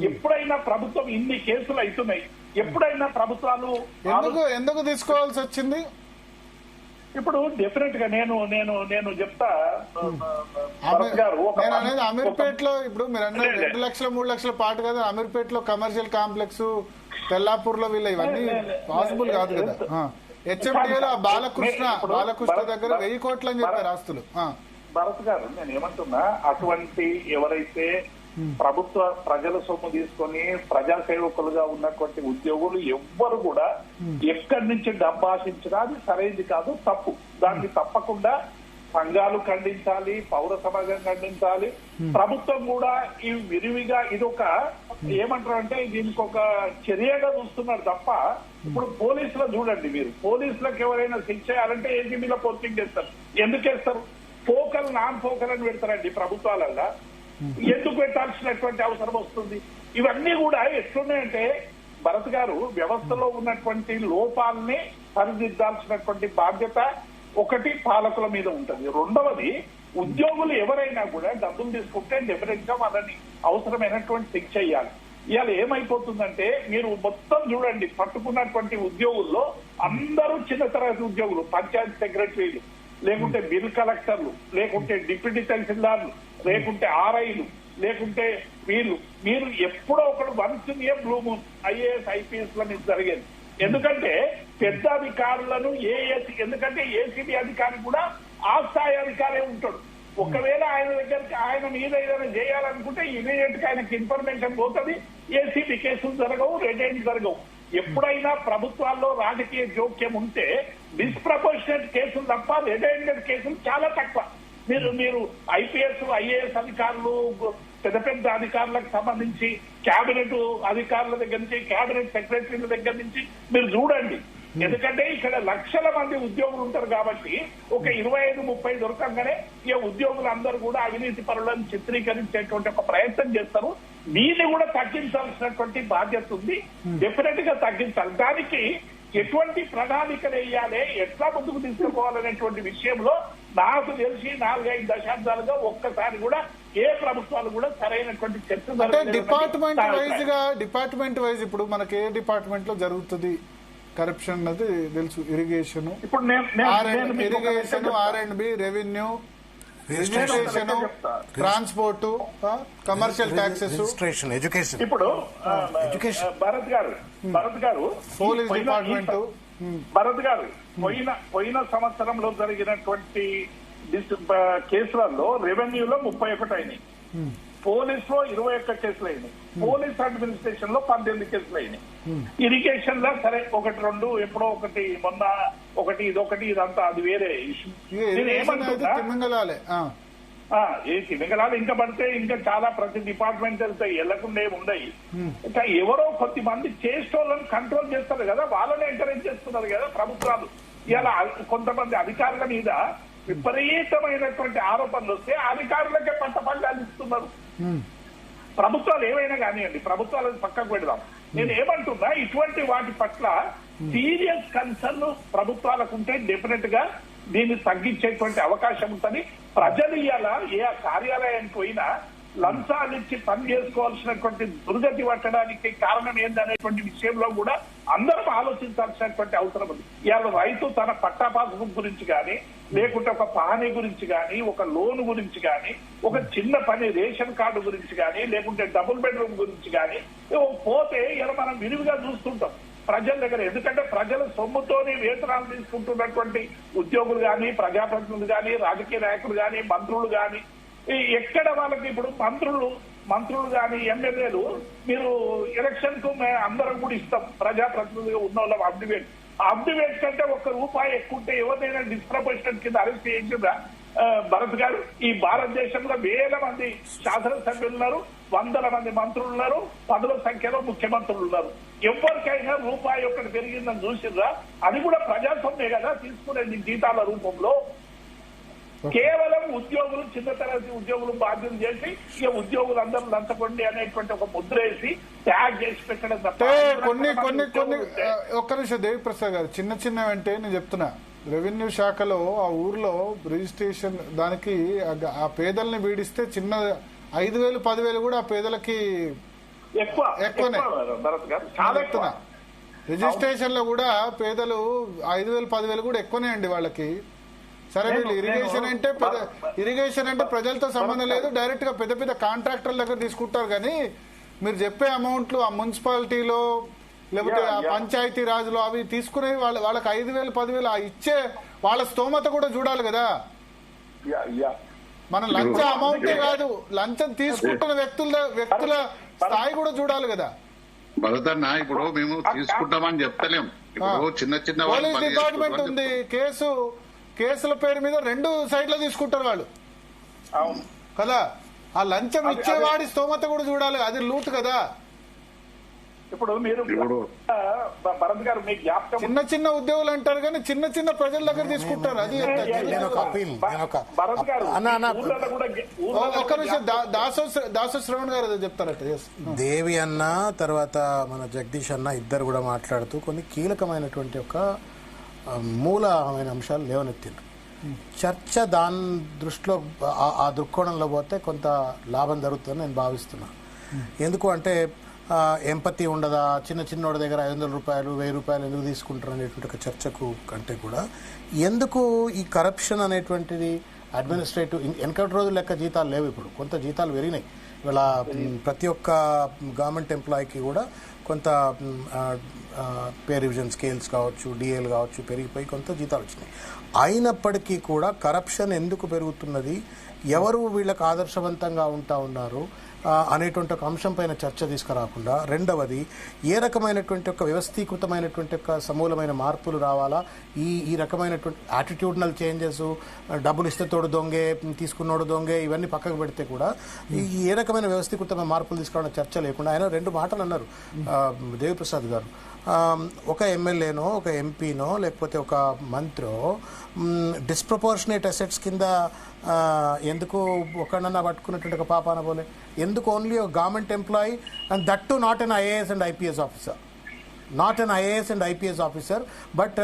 [SPEAKER 5] ఎప్పుడైనా ప్రభుత్వం ఇన్ని కేసులు అవుతున్నాయి, ఎప్పుడైనా ప్రభుత్వాలు
[SPEAKER 2] ఎందుకు తీసుకోవాల్సి వచ్చింది?
[SPEAKER 5] ఇప్పుడు డెఫినెట్ గా నేను చెప్తా
[SPEAKER 2] నేను అనేది అమీర్పేటలో ఇప్పుడు మీరు అన్నారు 2 లక్షల 3 లక్షల పాటు కదా, అమీర్పేటలో కమర్షియల్ కాంప్లెక్స్, తెల్లాపూర్ లో వీళ్ళ ఇవన్నీ పాసిబుల్ కాదు కదా. హెచ్ఎండిఏలో బాలకృష్ణ దగ్గర 1000 కోట్లు అని చెప్పారు ఆస్తులు.
[SPEAKER 5] భరత్ గారు నేను ఏమంటున్నా, అటువంటి ఎవరైతే ప్రభుత్వ ప్రజల సొమ్ము తీసుకొని ప్రజాసేవకులుగా ఉన్నటువంటి ఉద్యోగులు ఎవ్వరు కూడా ఎక్కడి నుంచి డబ్బు ఆశించినా అది సరైనది కాదు, తప్పు. దాన్ని తప్పకుండా సంఘాలు ఖండించాలి, పౌర సమాజం ఖండించాలి, ప్రభుత్వం కూడా ఈ విరివిగా ఇదొక ఏమంటారు అంటే దీనికి ఒక చర్యగా చూస్తున్నారు తప్ప. ఇప్పుడు పోలీసులో చూడండి, మీరు పోలీసులకు ఎవరైనా శిక్ష చేయాలంటే ఏజీబీలో పోస్టింగ్ చేస్తారు. ఎందుకు వేస్తారు? ఫోకల్ నాన్ ఫోకల్ అని పెడతారండి ప్రభుత్వాలలో. ఎందుకు పెట్టాల్సినటువంటి అవసరం వస్తుంది? ఇవన్నీ కూడా ఎట్లున్నాయంటే భరత్ గారు, వ్యవస్థలో ఉన్నటువంటి లోపాలని సరిదిద్దాల్సినటువంటి బాధ్యత ఒకటి పాలకుల మీద ఉంటుంది. రెండవది, ఉద్యోగులు ఎవరైనా కూడా డబ్బులు తీసుకుంటే డెఫినెట్ గా వాళ్ళని అవసరమైనటువంటి శిక్ష చేయాలి. ఇవాళ ఏమైపోతుందంటే మీరు మొత్తం చూడండి, పట్టుకున్నటువంటి ఉద్యోగుల్లో అందరూ చిన్న తరగతి ఉద్యోగులు, పంచాయతీ సెక్రటరీలు, లేకుంటే బిల్ కలెక్టర్లు, లేకుంటే డిప్యూటీ తహసీల్దార్లు, లేకుంటే ఆర్ఐలు, లేకుంటే మీరు ఎప్పుడో ఒకడు once in a blue moon IAS IPS ల మీద జరిగేది. ఎందుకంటే పెద్ద అధికారులను ఎందుకంటే ఏసీబీ అధికారి కూడా ఆ స్థాయి అధికారే ఉంటాడు. ఒకవేళ ఆయన దగ్గరికి ఆయన మీద ఏదైనా చేయాలనుకుంటే ఇమీడియట్ గా ఆయనకి ఇన్ఫర్మేషన్ పోతుంది, ఏసీబీ కేసులు జరగవు, రిటైన్ జరగవు. ఎప్పుడైనా ప్రభుత్వాల్లో రాజకీయ జోక్యం ఉంటే డిస్ప్రపోర్షనేట్ కేసులు తప్ప రిటైన్డ్ కేసులు చాలా తక్కువ. మీరు ఐపీఎస్ ఐఏఎస్ అధికారులు, పెద్ద పెద్ద అధికారులకు సంబంధించి కేబినెట్ అధికారుల దగ్గర నుంచి, కేబినెట్ సెక్రటరీల దగ్గర నుంచి మీరు చూడండి. ఎందుకంటే ఇక్కడ లక్షల మంది ఉద్యోగులు ఉంటారు కాబట్టి ఒక 25-30 దొరకంగానే ఈ ఉద్యోగులందరూ కూడా అవినీతి పరులను చిత్రీకరించేటువంటి ఒక ప్రయత్నం చేస్తారు. దీన్ని కూడా తగ్గించాల్సినటువంటి బాధ్యత ఉంది, డెఫినెట్ గా తగ్గించాలి. దానికి ఎటువంటి ప్రణాళికలు వేయాలి, ఎట్లా ముందుకు తీసుకుపోవాలనేటువంటి విషయంలో నాకు తెలిసి 4-5 దశాబ్దాలుగా ఒక్కసారి కూడా ఏ ప్రభుత్వాలు కూడా సరైనటువంటి చర్చ
[SPEAKER 2] డిపార్ట్మెంట్ వైజ్ ఇప్పుడు మనకి ఏ డిపార్ట్మెంట్ లో జరుగుతుంది కరప్షన్ అన్నది తెలుసు. ఇరిగేషన్,
[SPEAKER 5] ఇప్పుడు
[SPEAKER 2] irrigation, R&B, revenue, registration, transport, commercial taxes,
[SPEAKER 4] education.
[SPEAKER 5] ఇప్పుడు భరత్ గారు
[SPEAKER 2] పోలీస్ డిపార్ట్మెంట్.
[SPEAKER 5] భరత్ గారు పోయిన సంవత్సరంలో జరిగినటువంటి కేసులలో రెవెన్యూలో 31 అయినాయి, పోలీస్ లో 21 కేసులు అయినాయి, పోలీస్ అడ్మినిస్ట్రేషన్ లో 18 కేసులు అయినాయి. ఇరిగేషన్ లో సరే 1-2 ఎప్పుడో ఒకటి, మొన్న ఒకటి, ఇదొకటి, ఇదంతా అది వేరే ఇష్యూ. నేను ఏమంటున్నా, ఏ తిమింగలాలు ఇంకా పడితే ఇంకా చాలా ప్రతి డిపార్ట్మెంట్ వెళ్తాయి, వెళ్లకుండా ఉండయి. ఇంకా ఎవరో కొద్దిమంది చేసేటోళ్ళని కంట్రోల్ చేస్తారు కదా, వాళ్ళని ఎంకరేజ్ చేస్తున్నారు కదా ప్రభుత్వాలు. ఇలా కొంతమంది అధికారుల మీద విపరీతమైనటువంటి ఆరోపణలు వస్తే అధికారులకే పట్టపండాలు ఇస్తున్నారు. ప్రభుత్వాలు ఏవైనా కానివ్వండి, ప్రభుత్వాలను పక్కకు పెడదాం. నేను ఏమంటున్నా, ఇటువంటి వాటి పట్ల సీరియస్ కన్సర్న్ ప్రభుత్వాలకు ఉంటే డెఫినెట్ గా దీన్ని తగ్గించేటువంటి అవకాశం ఉంటుంది. ప్రజలు ఇవాళ ఏ కార్యాలయానికి పోయినా లంచాలు ఇచ్చి పని చేసుకోవాల్సినటువంటి దుర్గతి పట్టడానికి కారణం ఏందనేటువంటి విషయంలో కూడా అందరం ఆలోచించాల్సినటువంటి అవసరం ఉంది. ఇవాళ రైతు తన పట్టా పాస్బుక్ గురించి కానీ, లేకుంటే ఒక పహనీ గురించి కానీ, ఒక లోన్ గురించి కానీ, ఒక చిన్న పని రేషన్ కార్డు గురించి కానీ, లేకుంటే డబుల్ బెడ్రూమ్ గురించి కానీ పోతే ఇలా మనం విరివిగా చూస్తుంటాం ప్రజల దగ్గర. ఎందుకంటే ప్రజల సొమ్ముతోనే వేతనాలు తీసుకుంటున్నటువంటి ఉద్యోగులు కానీ, ప్రజాప్రతినిధులు కానీ, రాజకీయ నాయకులు కానీ, మంత్రులు కానీ, ఎక్కడ వాళ్ళకి ఇప్పుడు మంత్రులు మంత్రులు కానీ ఎమ్మెల్యేలు మీరు ఎలక్షన్ కు అందరం కూడా ఇస్తాం, ప్రజాప్రతినిధిగా ఉన్న వాళ్ళం అబ్డివేట్. అబ్డివేట్ కంటే ₹1 ఎక్కువ ఉంటే ఎవరినైనా డిస్ప్రపోర్షనల్ కింద అరెస్ట్ చేయించిందా భరత్ గారు? ఈ భారతదేశంలో వేల మంది శాసనసభ్యులు ఉన్నారు, వందల మంది మంత్రులు ఉన్నారు, పదుల సంఖ్యలో ముఖ్యమంత్రులు ఉన్నారు. ఎవరికైనా ₹1 పెరిగిందని చూసిండ్రా? అది కూడా ప్రజాస్వామ్యే కదా తీసుకునేది జీతాల రూపంలో. కేవలం ఉద్యోగులు, చిన్న తరగతి ఉద్యోగులు బాధ్యత చేసి ఇక ఉద్యోగులు అందరూ లంచగొండి అనేటువంటి ఒక ముద్ర వేసి ట్యాగ్ చేసి పెట్టడం తప్ప
[SPEAKER 2] కొన్ని ఒక్క నిమిషం దేవిప్రసాద్ గారు, చిన్న చిన్నవి అంటే నేను చెప్తున్నా, రెవెన్యూ శాఖలో ఆ ఊర్లో రిజిస్ట్రేషన్ దానికి ఆ పేదల్ని వీడిస్తే చిన్న 5,000, 10,000 కూడా ఆ పేదలకి ఎక్కువనే. చెప్తున్నా రిజిస్ట్రేషన్ లో కూడా పేదలు 5,000, 10,000 కూడా ఎక్కువనే అండి వాళ్ళకి. సరే వీళ్ళు ఇరిగేషన్ అంటే ప్రజలతో సంబంధం లేదు, డైరెక్ట్ గా పెద్ద పెద్ద కాంట్రాక్టర్ల దగ్గర తీసుకుంటారు. కానీ మీరు చెప్పే అమౌంట్లు ఆ మున్సిపాలిటీలో లేకపోతే ఆ పంచాయతీ రాజులో అవి తీసుకునే వాళ్ళకి 5,000, 10,000 ఇచ్చే వాళ్ళ స్తోమత కూడా చూడాలి కదా. మనం లంచ అమౌంటే కాదు, లంచం తీసుకుంటున్న వ్యక్తుల స్థాయి కూడా చూడాలి కదా.
[SPEAKER 3] భరతన్న, ఇప్పుడు మేము తీసుకుంటామని చెప్తలేం. ఇప్పుడు చిన్న
[SPEAKER 2] పోలీస్ డిపార్ట్మెంట్ ఉంది, కేసుల పేరు మీద 2 సైడ్లు తీసుకుంటారు వాళ్ళు కదా. ఆ లంచం ఇచ్చేవాడి స్తోమత కూడా చూడాలి, అది లూట్ కదా.
[SPEAKER 5] ఇప్పుడు మీరు భరత్ గారు మీ జ్ఞాపకం,
[SPEAKER 2] చిన్న ఉద్యోగులు అంటారు కానీ చిన్న ప్రజల దగ్గర తీసుకుంటారు. అది
[SPEAKER 5] భరత్ గారు
[SPEAKER 2] ఒక్క నిమిషం, దాసో శ్రవణ్ గారు అదే చెప్తారట.
[SPEAKER 4] దేవి అన్న తర్వాత మన జగదీష్ అన్న ఇద్దరు కూడా మాట్లాడుతూ కొన్ని కీలకమైనటువంటి ఒక మూలమైన అంశాలు లేవనెత్తిండ్రు. చర్చ దాని దృష్టిలో ఆ దృక్కోణంలో పోతే కొంత లాభం జరుగుతుందని నేను భావిస్తున్నా. ఎందుకు అంటే ఎంపతి ఉండదా, చిన్నోడి దగ్గర 500 రూపాయలు, 1000 రూపాయలు ఎందుకు తీసుకుంటారు అనేటువంటి ఒక చర్చకు కంటే కూడా ఎందుకు ఈ కరప్షన్ అనేటువంటిది అడ్మినిస్ట్రేటివ్ వెనకటి రోజులు లెక్క జీతాలు లేవు, ఇప్పుడు కొంత జీతాలు పెరిగినాయి. ఇవాళ ప్రతి ఒక్క గవర్నమెంట్ ఎంప్లాయీకి కూడా కొంత పే రివిజన్ స్కేల్స్ కావచ్చు, డిఏలు కావచ్చు పెరిగిపోయి కొంత జీతాలు వచ్చినాయి. అయినప్పటికీ కూడా కరప్షన్ ఎందుకు పెరుగుతున్నది, ఎవరు వీళ్ళకి ఆదర్శవంతంగా ఉన్నారు అనేటువంటి ఒక అంశం పైన చర్చ తీసుకురాకుండా, రెండవది ఏ రకమైనటువంటి ఒక వ్యవస్థీకృతమైనటువంటి ఒక సమూలమైన మార్పులు రావాలా, ఈ రకమైనటువంటి యాటిట్యూడ్నల్ చేంజెస్, డబ్బులు ఇస్తే తోడు దొంగే, తీసుకున్నోడు దొంగే, ఇవన్నీ పక్కకు పెడితే కూడా ఏ రకమైన వ్యవస్థీకృతమైన మార్పులు తీసుకురావడం చర్చ లేకుండా ఆయన 2 మాటలు అన్నారు దేవిప్రసాద్ గారు. ఒక ఎమ్మెల్యేనో, ఒక ఎంపీనో, లేకపోతే ఒక మంత్రో డిస్ప్రపోర్షనేట్ అసెట్స్ కింద ఎందుకు ఒకడన్నా పట్టుకున్నటువంటి ఒక పాపాన పోలే, ఎందుకు ఓన్లీ ఒక government employee and that to not an IAS and IPS officer, not an IAS and IPS officer but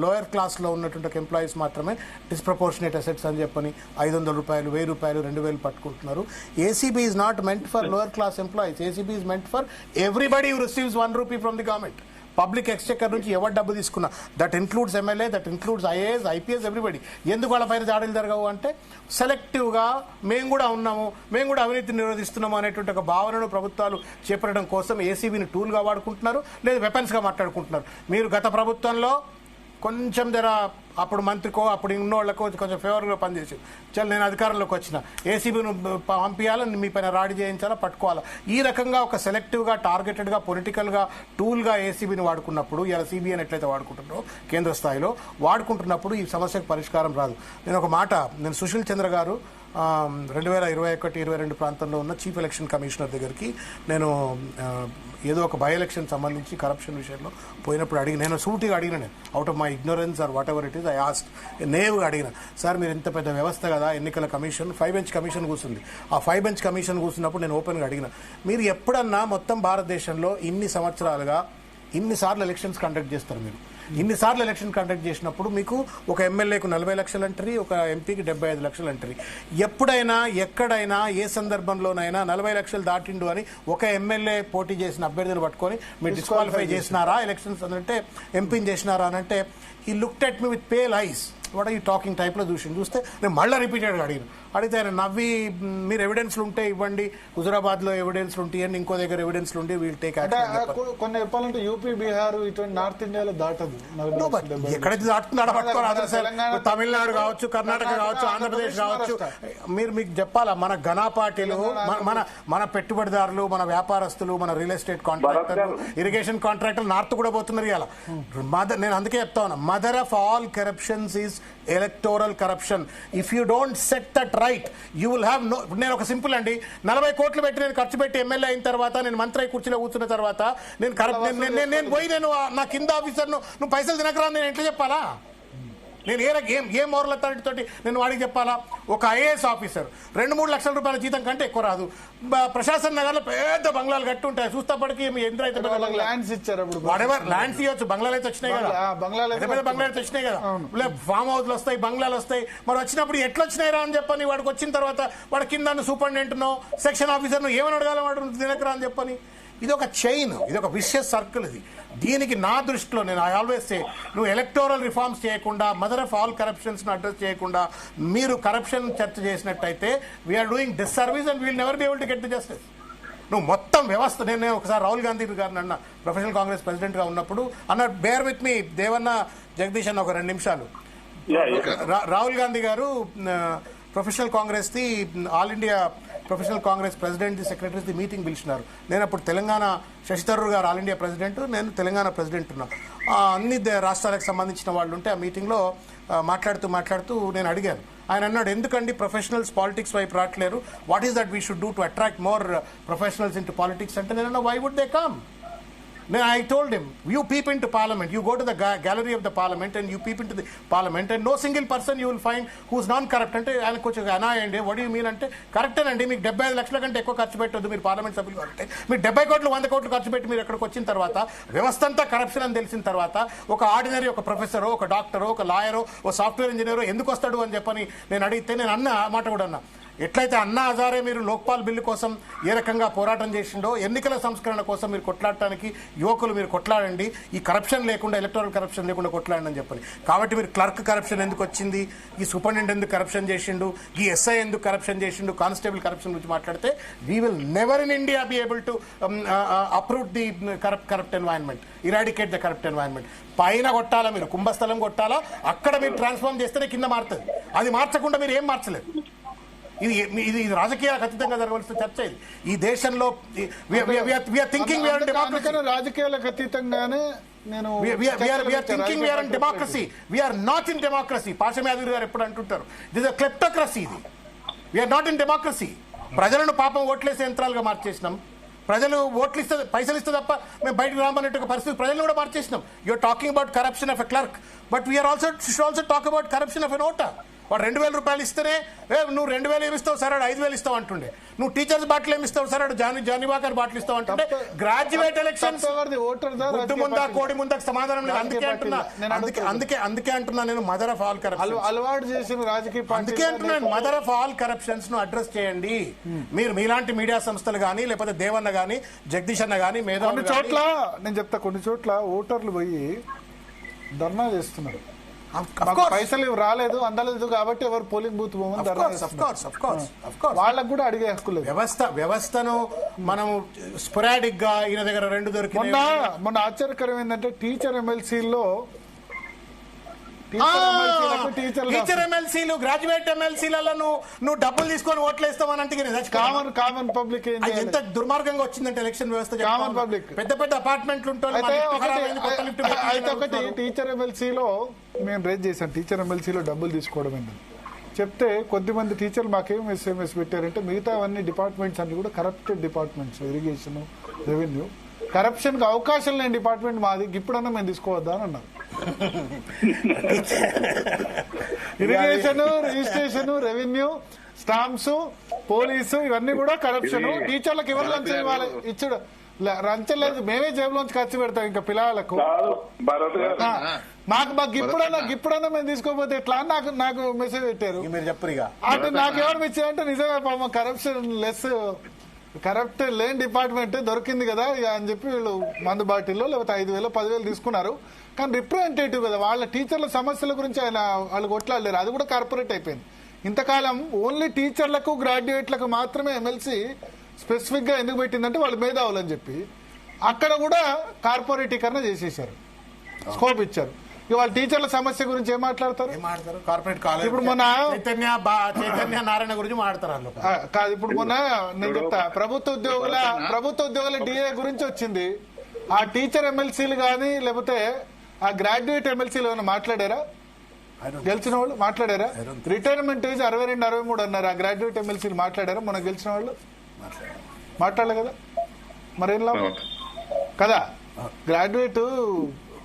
[SPEAKER 4] lower క్లాస్లో ఉన్నటువంటి ఒక ఎంప్లాయీస్ మాత్రమే డిస్ప్రపోర్షనేట్ అసెట్స్ అని చెప్పని 500 రూపాయలు, 1000 రూపాయలు, 2000 పట్టుకుంటున్నారు. ACB is not meant for lower class employees, ACB is meant for everybody who receives ₹1 from the government. Public exchequer నుంచి ఎవరు డబ్బు తీసుకున్నా, that includes MLA, that includes IAS, IPS, everybody. ఎందుకు వాళ్ళ పైన దాడులు జరగవు అంటే సెలెక్టివ్గా మేము కూడా ఉన్నాము, మేము కూడా అవినీతిని నిరోధిస్తున్నాము అనేటువంటి ఒక భావనను ప్రభుత్వాలు చేపట్టడం కోసం ఏసీబీని టూల్గా వాడుకుంటున్నారు, లేదా వెపన్స్గా మాట్లాడుకుంటున్నారు. మీరు గత ప్రభుత్వంలో కొంచెం అప్పుడు మంత్రికో అప్పుడు ఉన్నోళ్ళకో కొంచెం ఫేవర్గా పనిచేసి చల్ నేను అధికారంలోకి వచ్చిన, ఏసీబీను పంపించాలని మీ పైన రాడి చేయించాలా, పట్టుకోవాలా, ఈ రకంగా ఒక సెలెక్టివ్గా టార్గెటెడ్గా పొలిటికల్గా టూల్గా ఏసీబీని వాడుకున్నప్పుడు, ఇలా సిబిఐని ఎట్లయితే వాడుకుంటున్నారో కేంద్ర స్థాయిలో వాడుకుంటున్నప్పుడు ఈ సమస్యకు పరిష్కారం రాదు. నేను సుశీల్ చంద్ర గారు 2021-22 ప్రాంతంలో ఉన్న చీఫ్ ఎలక్షన్ కమిషనర్ దగ్గరికి నేను ఏదో ఒక బై ఎలక్షన్ సంబంధించి కరప్షన్ విషయంలో పోయినప్పుడు నేను సూటిగా అడిగిన, నేను out of my ignorance or whatever it is I ఐ ఆస్క్డ్, నేరుగా అడిగిన, సార్ మీరు ఇంత పెద్ద వ్యవస్థ కదా, ఎన్నికల కమిషన్ 5 బెంచ్ కమిషన్ కూర్చుంది, ఆ 5 బెంచ్ కమిషన్ కూర్చున్నప్పుడు నేను ఓపెన్గా అడిగిన, మీరు ఎప్పుడన్నా మొత్తం భారతదేశంలో ఇన్ని సంవత్సరాలుగా ఇన్నిసార్లు ఎలక్షన్స్ కండక్ట్ చేస్తారు, మీరు ఇన్నిసార్లు ఎలక్షన్ కండక్ట్ చేసినప్పుడు మీకు ఒక ఎమ్మెల్యేకు 40 లక్షలు అంటారు, ఒక ఎంపీకి 75 లక్షలు అంటారు. ఎప్పుడైనా ఎక్కడైనా ఏ సందర్భంలోనైనా 40 లక్షలు దాటిండు అని ఒక ఎమ్మెల్యే పోటీ చేసిన అభ్యర్థులు పట్టుకొని మీరు డిస్క్వాలిఫై చేసినారా ఎలక్షన్స్ అంటే, ఎంపీని చేసినారా అని అంటే, ఈ looked at me with pale ice. What ఈ టాకింగ్ టైప్లో చూస్తే నేను మళ్ళీ రిపీటెడ్గా అడిగితే ఆయన నవ్వి మీరు ఎవిడెన్స్లు ఉంటే ఇవ్వండి, హుజురాబాద్లో ఎవిడెన్స్లు ఉంటాయి అండ్ ఇంకో దగ్గర ఎవిడెన్స్లు ఉంటే వీల్ టేక్
[SPEAKER 2] కొన్ని చెప్పాలంటే యూపీ, బీహార్ ఇటువంటి నార్త్ ఇండియాలో దాటదు.
[SPEAKER 4] ఎక్కడైతే దాటుతుందో తమిళనాడు కావచ్చు, కర్ణాటక కావచ్చు, ఆంధ్రప్రదేశ్ కావచ్చు. మీకు చెప్పాలా, మన ఘనాపాటీలు, మన పెట్టుబడిదారులు, మన వ్యాపారస్తులు, మన రియల్ ఎస్టేట్ కాంట్రాక్టర్లు, ఇరిగేషన్ కాంట్రాక్టర్లు నార్త్ కూడా పోతున్నారు ఇవాళ. నేను అందుకే చెప్తా ఉన్నా, mother of all corruptions is electoral corruption. If you don't set that right you will have no. నేను ఒక సింపుల్ అండి, 40 కోట్లు పెట్టి నేను ఖర్చు పెట్టి ఎమ్మెల్యే అయిన తర్వాత, నేను మంత్రి కుర్చీలో కూర్చున్న తర్వాత నేను పోయి నేను నా కింద ఆఫీసర్ను నువ్వు పైసలు తినకరా నేను ఎట్లా చెప్పాలా? నేను ఏ మోరల్ అథారిటీ తోటి నేను వాడికి చెప్పాలా? ఒక ఐఏఎస్ ఆఫీసర్ 2-3 లక్షల రూపాయల జీతం కంటే ఎక్కువ రాదు. ప్రశాసన్ నగర్ లో పెద్ద బంగ్లాలు కట్టి ఉంటాయి, చూస్తప్పటికి ఎంత అయితే
[SPEAKER 2] ల్యాండ్స్ ఇచ్చారు,
[SPEAKER 4] ల్యాండ్స్ ఇవ్వచ్చు, బంగ్లాలు అయితే వచ్చినాయి కదా, బంగ్లాలు అయితే వచ్చినాయి కదా, ఫామ్ హౌస్లు వస్తాయి, బంగ్లాలు వస్తాయి. మరి వచ్చినప్పుడు ఎట్లా వచ్చినాయిరా అని చెప్పని వాడికి వచ్చిన తర్వాత వాడి కింద సూపరింటెండెంట్నో సెక్షన్ ఆఫీసర్ను ఏమని అడగాల, వాడు తినకరా అని చెప్పని. ఇది ఒక చైన్, ఇది ఒక విషియస్ సర్కిల్. ఇది దీనికి నా దృష్టిలో నేను ఐ ఆల్వేస్ సే, నువ్వు ఎలక్టోరల్ రిఫార్మ్స్ చేయకుండా, mother of all corruptions address చేయకుండా మీరు కరప్షన్ చర్చ చేసినట్టయితే we're doing disservice and we'll never be able to get the justice. నువ్వు మొత్తం వ్యవస్థ, నేను ఒకసారి రాహుల్ గాంధీ గారిని అన్న, ప్రొఫెషనల్ కాంగ్రెస్ ప్రెసిడెంట్ గా ఉన్నప్పుడు అన్న, bear with me Devanna Jagadish అన్న ఒక 2 నిమిషాలు. రాహుల్ గాంధీ గారు professional Congress the all India professional Congress president the secretaries the meeting పిలిచినారు. నేను అప్పుడు తెలంగాణ, శశి థరూర్ గారు ఆల్ ఇండియా ప్రెసిడెంట్, నేను తెలంగాణ ప్రెసిడెంట్ ఉన్నా. అన్ని రాష్ట్రాలకు సంబంధించిన వాళ్ళు ఉంటే ఆ మీటింగ్లో మాట్లాడుతూ నేను అడిగాను. ఆయన అన్నాడు, ఎందుకండి ప్రొఫెషనల్స్ పాలిటిక్స్ వైపు రావట్లేరు, what is that we should do to attract more professionals into politics అంటే, నేను why would they come? I told him, you peep into parliament, you go to the gallery of the parliament and you peep into the parliament and no single person you will find who's non-corrupt. అంటే ఆయన కొంచెం అనాయండి, what do you mean అంటే, కరెక్టేనండి, మీకు 75 లక్షల కంటే ఎక్కువ ఖర్చు పెట్టొద్దు మీరు పార్లమెంట్ సభ్యులు అంటే, మీరు 70 కోట్లు 100 కోట్లు ఖర్చు పెట్టి మీరు ఎక్కడికి వచ్చిన తర్వాత వ్యవస్థ అంతా కరప్షన్ అని తెలిసిన తర్వాత ఒక ఆర్డినరీ, ఒక ప్రొఫెసరో, ఒక డాక్టరో, ఒక లాయరో, ఒక సాఫ్ట్వేర్ ఇంజనీరో ఎందుకు వస్తాడు అని చెప్పని నేను అడిగితే, నేను అన్న మాట కూడా అన్నా, ఎట్లయితే అన్నా హజారే మీరు లోక్పాల్ బిల్లు కోసం ఏ రకంగా పోరాటం చేసిండో, ఎన్నికల సంస్కరణ కోసం మీరు కొట్లాడటానికి యువకులు మీరు కొట్లాడండి, ఈ కరప్షన్ లేకుండా, ఎలక్టోరల్ కరప్షన్ లేకుండా కొట్లాడండి అని చెప్పని. కాబట్టి మీరు క్లర్క్ కరప్షన్ ఎందుకు వచ్చింది, ఈ సూపరింటెండెంట్ ఎందుకు కరప్షన్ చేసిండు, ఈ ఎస్ఐ ఎందుకు కరప్షన్ చేసిండు, కానిస్టేబుల్ కరప్షన్ గురించి మాట్లాడితే, we will never in India B able to approve the corrupt environment, eradicate the corrupt environment. పైన కొట్టాలా, మీరు కుంభస్థలం కొట్టాలా, అక్కడ మీరు ట్రాన్స్ఫార్మ్ చేస్తేనే కింద మారుతుంది. అది మార్చకుండా మీరు ఏం మార్చలేదు. ఇది రాజకీయాలకు అతీతంగా జరగవలసిన చర్చ. ఇది ఈ దేశంలో
[SPEAKER 2] రాజకీయాలకు అతీతంగానే
[SPEAKER 4] democracy, we are not in democracy. Pasham Yadagiri గారు ఎప్పుడు అంటుంటారు, దిస్ ఇస్ క్లెప్టోక్రసీ. ఇది వీఆర్ నాట్ ఇన్ డెమోక్రసీ. ప్రజలను పాపం ఓట్లేసే యంత్రాలుగా మార్చేసినాం. ప్రజలు ఓట్లు ఇస్తే, పైసలు ఇస్తే తప్ప మేము బయటకు రామన్నట్టు పరిస్థితి ప్రజలను కూడా మార్చేసినాం. You are talking about corruption of a clerk, but we are also talk about corruption of an voter. వాడు 2,000 రూపాయలు ఇస్తేనే, నువ్వు 2,000 ఏమిస్తావు సరే, 5,000 ఇస్తావు అంటుండే. నువ్వు టీచర్స్ బాటిల్ ఏమిస్తావు సరే, జానీవాకర్ బాటిల్ ఇస్తావు అంటుండే. గ్రాడ్యుయేట్ ఎలక్షన్స్ ముందా కోడి ముందాకు సమాధానం లేదు. అందుకే అంటున్నా నేను, మదర్ ఆఫ్ ఆల్ కరప్షన్
[SPEAKER 2] అలవాటు చేసిన రాజకీయ,
[SPEAKER 4] అందుకే అంటున్నాను, మదర్ ఆఫ్ ఆల్ కరప్షన్స్ ను అడ్రస్ చేయండి. మీరు మీలాంటి మీడియా సంస్థలు కానీ, లేకపోతే దేవన్న కానీ, జగదీష్ అన్న కానీ,
[SPEAKER 2] కొన్ని చోట్ల నేను చెప్తా, కొన్ని చోట్ల ఓటర్లు పోయి ధర్నా చేస్తున్నారు. పైసలు రాలేదు, అందలేదు కాబట్టి ఎవరు పోలింగ్ బూత్ వాళ్ళకు కూడా అడిగే హక్కు లేదు.
[SPEAKER 4] వ్యవస్థను మనం స్పొరాడిక్ గా ఈయన దగ్గర 2 దొరికి.
[SPEAKER 2] మొన్న ఆశ్చర్యకరం ఏంటంటే, టీచర్ ఎమ్మెల్సీలో
[SPEAKER 4] టీచర్ ఎమ్మెల్సీలు, గ్రాడ్యుయేట్ ఎమ్మెల్సీలలో నువ్వు డబ్బులు తీసుకొని ఓట్లేస్తామని అంటే
[SPEAKER 2] కామన్ పబ్లిక్
[SPEAKER 4] ఎంత దుర్మార్గంగా వచ్చిందంటే ఎలక్షన్ వ్యవస్థ.
[SPEAKER 2] కామన్ పబ్లిక్
[SPEAKER 4] పెద్ద పెద్ద అపార్ట్మెంట్లు ఉంటాయి.
[SPEAKER 2] అయితే ఒకటి, టీచర్ ఎమ్మెల్సీలో మేము రేజ్ చేశాం, టీచర్ ఎమ్మెల్సీలో డబ్బులు తీసుకోవడం ఏంటని చెప్తే, కొద్దిమంది టీచర్లు మాకేం ఎస్ఎంఎస్ పెట్టారంటే, మిగతా అన్ని డిపార్ట్మెంట్స్ అన్ని కూడా corrupted departments, irrigation, revenue, corruption కి అవకాశం లేని డిపార్ట్మెంట్ మాది, ఇప్పుడన్నా మేము తీసుకోవద్దా అని అన్నారు. Irrigation, registration, revenue, stamps, police, ఇవన్నీ కూడా కరప్షన్. టీచర్లకు ఎవరు లంచం ఇవ్వాలి, ఇచ్చుడు లంచం లేదు, మేమే జేబులోంచి ఖర్చు పెడతాం ఇంకా పిల్లలకు. మాకు ఇప్పుడన్నా మేము తీసుకోకపోతే ఎట్లా అని నాకు మెసేజ్ పెట్టారు.
[SPEAKER 4] మీరు చెప్పరు
[SPEAKER 2] అంటే నాకు ఎవరు మెచ్చారంటే, నిజమే పాపం కరప్షన్ లెస్ కరప్ట్ లేని డిపార్ట్మెంట్ దొరికింది కదా ఇక అని చెప్పి వీళ్ళు మందు బాటిల్లో లేకపోతే 5,000 10,000 తీసుకున్నారు. కానీ రిప్రజెంటేటివ్ కదా, వాళ్ళ టీచర్ల సమస్యల గురించి ఆయన వాళ్ళు కొట్లాడలేరు. అది కూడా కార్పొరేట్ అయిపోయింది. ఇంతకాలం ఓన్లీ టీచర్లకు గ్రాడ్యుయేట్లకు మాత్రమే ఎమ్మెల్సీ స్పెసిఫిక్ గా ఎందుకు పెట్టిందంటే వాళ్ళు మేధావులని చెప్పి అక్కడ కూడా కార్పొరేటీకరణ చేసేసారు, స్కోప్ ఇచ్చారు. ఇక వాళ్ళ టీచర్ల సమస్య గురించి ఏం మాట్లాడతారు?
[SPEAKER 4] కార్పొరేట్ కాలేజ్
[SPEAKER 2] ఇప్పుడు మొన్న
[SPEAKER 4] చైతన్య నారాయణ గురించి మాట్లాడతారు
[SPEAKER 2] కాదు. ఇప్పుడు మొన్న నేను చెప్తా, ప్రభుత్వ ఉద్యోగుల డిఏ గురించి వచ్చింది. ఆ టీచర్ ఎమ్మెల్సీలు కానీ లేకపోతే ఆ గ్రాడ్యుయేట్ ఎమ్మెల్సీలు ఏమైనా మాట్లాడారా? గెలిచిన వాళ్ళు మాట్లాడారా? రిటైర్మెంట్ ఏజ్ 62, 63 అన్నారు. ఆ గ్రాడ్యుయేట్ ఎమ్మెల్సీలు మాట్లాడారా? మొన్న గెలిచిన వాళ్ళు మాట్లాడలే కదా, మరేం లాభం కదా. గ్రాడ్యుయేట్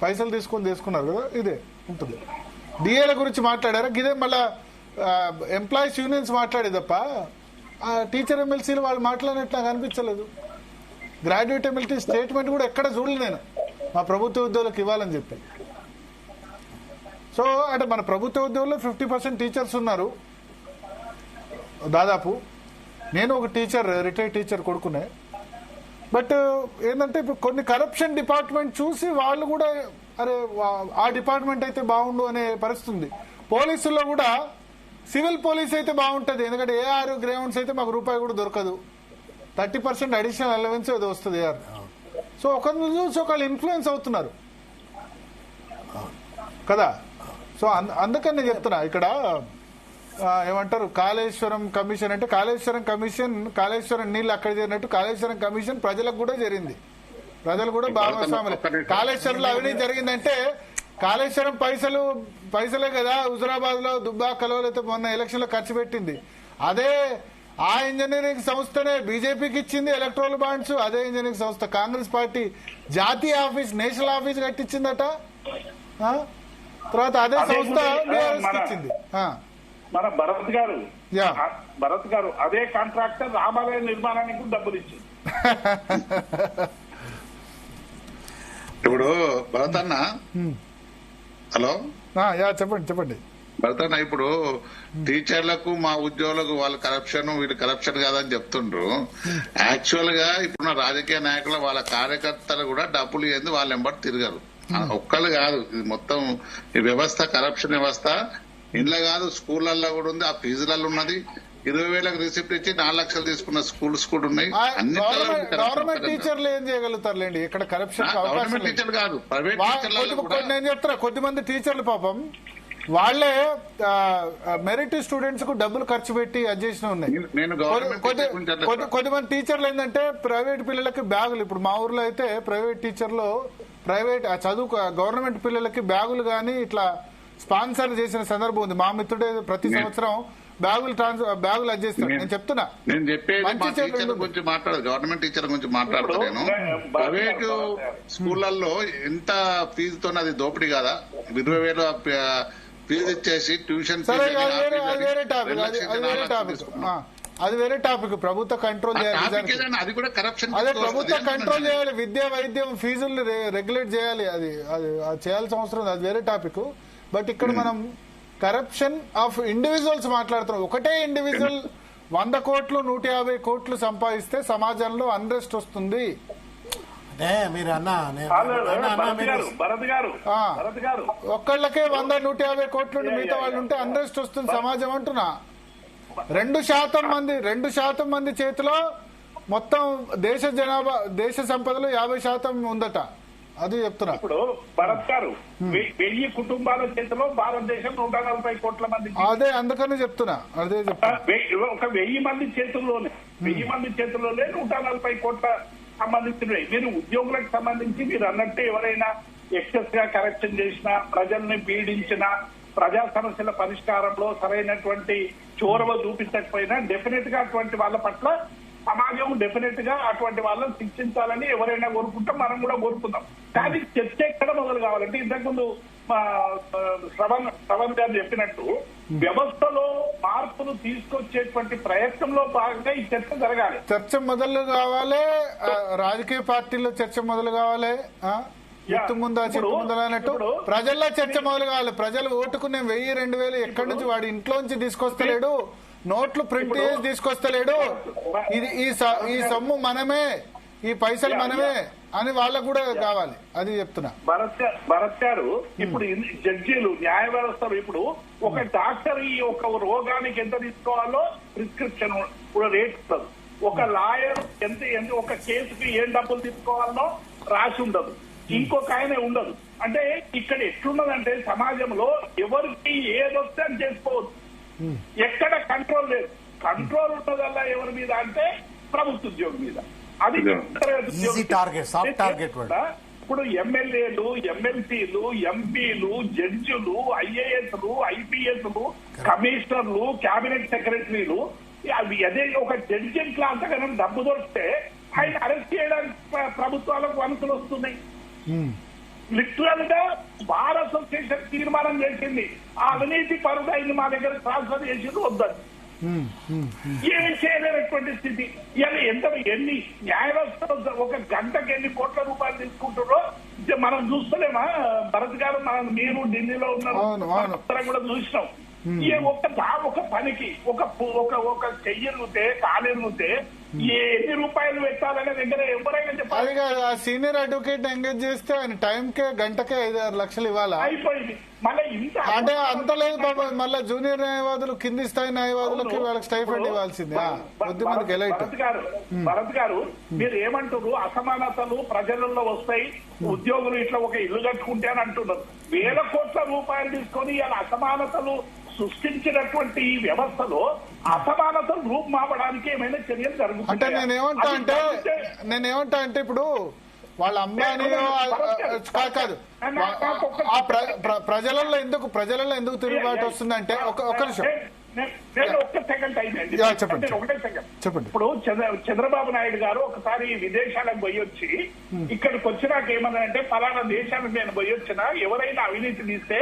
[SPEAKER 2] పైసలు తీసుకున్నారు కదా, ఇదే ఉంటుంది. డిఏల గురించి మాట్లాడారా? ఇదే మళ్ళా ఎంప్లాయీస్ యూనియన్స్ మాట్లాడే తప్ప ఆ టీచర్ ఎమ్మెల్సీలు వాళ్ళు మాట్లాడినట్టు నాకు అనిపించలేదు. గ్రాడ్యుయేట్ ఎమ్మెల్సీ స్టేట్మెంట్ కూడా ఎక్కడ చూడలేదు నేను, మా ప్రభుత్వ ఉద్యోగులకు ఇవ్వాలని చెప్పి. సో అంటే మన ప్రభుత్వ ఉద్యోగుల్లో 50% టీచర్స్ ఉన్నారు దాదాపు. నేను ఒక టీచర్, రిటైర్డ్ టీచర్ కొడుకునే. బట్ ఏంటంటే ఇప్పుడు కొన్ని కరప్షన్ డిపార్ట్మెంట్ చూసి వాళ్ళు కూడా అరే ఆ డిపార్ట్మెంట్ అయితే బాగుండు అనే పరిస్థితి ఉంది. పోలీసుల్లో కూడా సివిల్ పోలీస్ అయితే బాగుంటుంది, ఎందుకంటే ఏఆర్ గ్రేవెన్స్ అయితే మాకు రూపాయి కూడా దొరకదు. 30% అడిషనల్ అలవెన్స్ ఏదో వస్తుంది ఏఆర్. సో ఒకరిని చూసి ఒకళ్ళు ఇన్ఫ్లుయెన్స్ అవుతున్నారు కదా. సో అందుకని నేను చెప్తున్నా ఇక్కడ ఏమంటారు కాళేశ్వరం కమిషన్ అంటే కాళేశ్వరం నీళ్ళు అక్కడ చేరినట్టు కాళేశ్వరం కమిషన్ ప్రజలకు కూడా జరిగింది. ప్రజలు కూడా భాగస్వాములు. కాళేశ్వరంలో అవినీతి జరిగిందంటే కాళేశ్వరం పైసలే కదా హుజురాబాద్ లో దుబ్బాకలో లేకపోతే మొన్న ఎలక్షన్ లో ఖర్చు పెట్టింది. అదే ఆ ఇంజనీరింగ్ సంస్థనే బీజేపీకి ఇచ్చింది ఎలక్ట్రల్ బాండ్స్. అదే ఇంజనీరింగ్ సంస్థ కాంగ్రెస్ పార్టీ జాతీయ ఆఫీస్, నేషనల్ ఆఫీస్ కట్టించిందట. తర్వాత అదే సంస్థ ఇచ్చింది.
[SPEAKER 5] మన భరత్ గారు అదే కాంట్రాక్టర్ రామాలయ నిర్మాణానికి డబ్బులు ఇచ్చింది.
[SPEAKER 3] ఇప్పుడు భరత్ అన్న, హలో
[SPEAKER 2] చెప్పండి
[SPEAKER 3] భరత్ అన్న, ఇప్పుడు టీచర్లకు మా ఉద్యోగులకు వాళ్ళు కరప్షన్ వీళ్ళు కరప్షన్ కాదని చెప్తుండ్రు. యాక్చువల్ గా ఇప్పుడున్న రాజకీయ నాయకులు వాళ్ళ కార్యకర్తలు కూడా డబ్బులు ఇవ్వదు, వాళ్ళు ఎంబడి తిరగరు. ఒక్కళ్ళు కాదు, ఇది మొత్తం ఈ వ్యవస్థ కరప్షన్ వ్యవస్థ. ఇంట్లో కాదు స్కూళ్లలో కూడా ఉంది, ఆ ఫీజులలో ఉన్నది. 20,000 రిసిప్ట్ ఇచ్చి 4 లక్షలు తీసుకున్న స్కూల్స్ కూడా ఉన్నాయి.
[SPEAKER 2] గవర్నమెంట్ టీచర్లు ఏం చేయగలుగుతారులేండి ఇక్కడ కరప్షన్?
[SPEAKER 3] గవర్నమెంట్ టీచర్లు కాదు, ప్రైవేట్ టీచర్లు.
[SPEAKER 2] నేను చెప్తారా, కొద్దిమంది టీచర్లు పాపం వాళ్లే మెరిట్ స్టూడెంట్స్ కు డబ్బులు ఖర్చు పెట్టి అది చేసిన ఉన్నాయి. కొద్దిమంది టీచర్లు ఏంటంటే ప్రైవేట్ పిల్లలకి బ్యాగులు, ఇప్పుడు మా ఊర్లో అయితే ప్రైవేట్ టీచర్లు చదువు గవర్నమెంట్ పిల్లలకి బ్యాగులు గానీ ఇట్లా స్పాన్సర్ చేసిన సందర్భం ఉంది. మా మిత్రుడే ప్రతి సంవత్సరం బ్యాగులు అడ్జేస్తాడు. నేను చెప్తున్నా,
[SPEAKER 3] నేను చెప్పేది గురించి మాట్లాడదు, గవర్నమెంట్ టీచర్ గురించి మాట్లాడతాను. నేను ప్రైవేటు స్కూళ్లలో ఎంత ఫీజుతో అది దోపిడీ కదా. 20,000 ఫీజు ఇచ్చేసి ట్యూషన్
[SPEAKER 2] అది వేరే టాపిక్. ప్రభుత్వ కంట్రోల్ చేయాలి,
[SPEAKER 3] అది కూడా కరప్షన్.
[SPEAKER 2] అదే ప్రభుత్వం కంట్రోల్ చేయాలి, విద్య వైద్యం ఫీజుల్ని రెగ్యులేట్ చేయాలి, అది చేయాల్సిన అవసరం, అది వేరే టాపిక్. బట్ ఇక్కడ మనం కరప్షన్ ఆఫ్ ఇండివిజువల్స్ మాట్లాడుతున్నాం. ఒకటే ఇండివిజువల్ 100 కోట్లు 150 కోట్లు సంపాదిస్తే సమాజంలో అన్రెస్ట్ వస్తుంది. ఒక్కళ్ళకే 100-150 కోట్లు మిగతా వాళ్ళు ఉంటే అన్రెస్ట్ వస్తుంది సమాజం అంటున్నా. 2% మంది చేతిలో మొత్తం దేశ సంపదలో 50% ఉందట, అది చెప్తున్నా.
[SPEAKER 5] ఇప్పుడు భరత్ గారు 1000 కుటుంబాల చేతిలో భారతదేశం 140 కోట్ల మంది.
[SPEAKER 2] అదే అందుకని చెప్తున్నా, అదే చెప్తున్నా.
[SPEAKER 5] ఒక 1000 మంది చేతుల్లోనే 140 కోట్ల సంబంధించినవి. మీరు ఉద్యోగులకు సంబంధించి మీరు అన్నట్టు ఎవరైనా ఎక్సెస్ గా కరప్షన్ చేసినా, ప్రజల్ని పీడించినా, ప్రజా సమస్యల పరిష్కారంలో సరైనటువంటి చొరవ చూపించకపోయినా డెఫినెట్ గా అటువంటి వాళ్ళ పట్ల సమాజం డెఫినెట్ గా అటువంటి వాళ్ళని శిక్షించాలని ఎవరైనా కోరుకుంటాం, మనం కూడా కోరుకుందాం. కానీ చర్చ ఎక్కడ మొదలు కావాలంటే ఇంతకుముందు శ్రవణ్ గారు చెప్పినట్టు వ్యవస్థలో మార్పులు తీసుకొచ్చేటువంటి ప్రయత్నంలో భాగంగా ఈ చర్చ జరగాలి.
[SPEAKER 2] చర్చ మొదలు కావాలి, రాజకీయ పార్టీల్లో చర్చ మొదలు కావాలి, చెట్టు ముందా చెట్టు ముందా అన్నట్టు ప్రజల్లో చర్చ మొదలు కావాలి. ప్రజలు ఓటుకు నేను 1000-2000 ఎక్కడి నుంచి వాడి ఇంట్లో నుంచి తీసుకొస్తలేడు, నోట్లు ప్రింట్ చేసి తీసుకొస్తలేడు. ఇది ఈ సొమ్ము మనమే, ఈ పైసలు మనమే అని వాళ్ళకు కూడా కావాలి. అది చెప్తున్నా.
[SPEAKER 5] భరత్ గారు, ఇప్పుడు జడ్జీలు, న్యాయ వ్యవస్థలు, ఇప్పుడు ఒక డాక్టర్ ఈ ఒక రోగానికి ఎంత తీసుకోవాలో ప్రిస్క్రిప్షన్ రేట్ ఉంటుంది. ఒక లాయర్ ఎంత ఒక కేసుకి ఏం డబ్బులు తీసుకోవాలో రాసి ఉండదు. ఇంకొక ఆయన ఉండదు. అంటే ఇక్కడ ఎట్లున్నదంటే సమాజంలో ఎవరికి ఏదొస్తే అని చేసుకోవచ్చు. ఎక్కడ కంట్రోల్ లేదు. కంట్రోల్ ఉన్నదల్లా ఎవరి మీద అంటే ప్రభుత్వ ఉద్యోగం మీద. అది ఇప్పుడు ఎమ్మెల్యేలు, ఎమ్మెల్సీలు, ఎంపీలు, జడ్జిలు, ఐఏఎస్లు, ఐపీఎస్లు, కమిషనర్లు, కేబినెట్ సెక్రటరీలు, అదే ఒక జడ్జి ఇట్లా అంతగానో డబ్బు దొరికితే ఆయన అరెస్ట్ చేయడానికి ప్రభుత్వాలకు వనసులు వస్తున్నాయి. లిటరల్ గా బార్ అసోసియేషన్ తీర్మానం చేసింది, ఆ అవినీతి పరుడైన మా దగ్గర ట్రాన్స్ఫర్ చేసింది వద్దని. ఏమి చేయలేనటువంటి స్థితి. ఇలా ఎన్ని న్యాయ వ్యవస్థ ఒక గంటకి ఎన్ని కోట్ల రూపాయలు తీసుకుంటారో మనం చూస్తలేమా భరత్ గారు? మనం మీరు ఢిల్లీలో ఉన్నారు కూడా చూసినాం. ఒక పనికి ఒక చెయ్యనుతే కాలేనుతే ఎన్ని రూపాయలు పెట్టాలనే దగ్గర ఎవరైనా చెప్పాలి.
[SPEAKER 2] సీనియర్ అడ్వకేట్ ఎంగేజ్ చేస్తే ఆయన టైంకే గంటకే 5-6 లక్షలు ఇవ్వాలా?
[SPEAKER 5] అయిపోయింది. మళ్ళీ ఇంత
[SPEAKER 2] అంటే అంత లేదు బాబా. మళ్ళీ జూనియర్ న్యాయవాదులు, కింది స్థాయి న్యాయవాదులకి వాళ్ళకి స్టైఫండ్ ఇవ్వాల్సిందే.
[SPEAKER 5] భరత్ గారు, మీరు ఏమంటారు? అసమానతలు ప్రజలలో వస్తాయి, ఉద్యోగులు ఇట్లా ఒక ఇల్లు కట్టుకుంటే అని అంటున్నారు. 1000 కోట్ల రూపాయలు తీసుకొని ఇలా అసమానతలు సృష్టించినటువంటి ఈ వ్యవస్థలో అసమానతలు రూపుమాపడానికి ఏమైనా చర్యలు జరుగుతాయి?
[SPEAKER 2] అంటే నేనేమంటా అంటే ఇప్పుడు వాళ్ళ అంబానీ కాదు, ప్రజలలో ఎందుకు తిరుగుబాటు వస్తుందంటే ఒక్క నిమిషం
[SPEAKER 5] చెప్పండి. ఇప్పుడు చంద్రబాబు నాయుడు గారు ఒకసారి విదేశాలకు పోయి వచ్చి ఇక్కడికి వచ్చినాక ఏమన్నారంటే, ఫలానా దేశానికి నేను పోయి వచ్చినా ఎవరైనా అవినీతి తీస్తే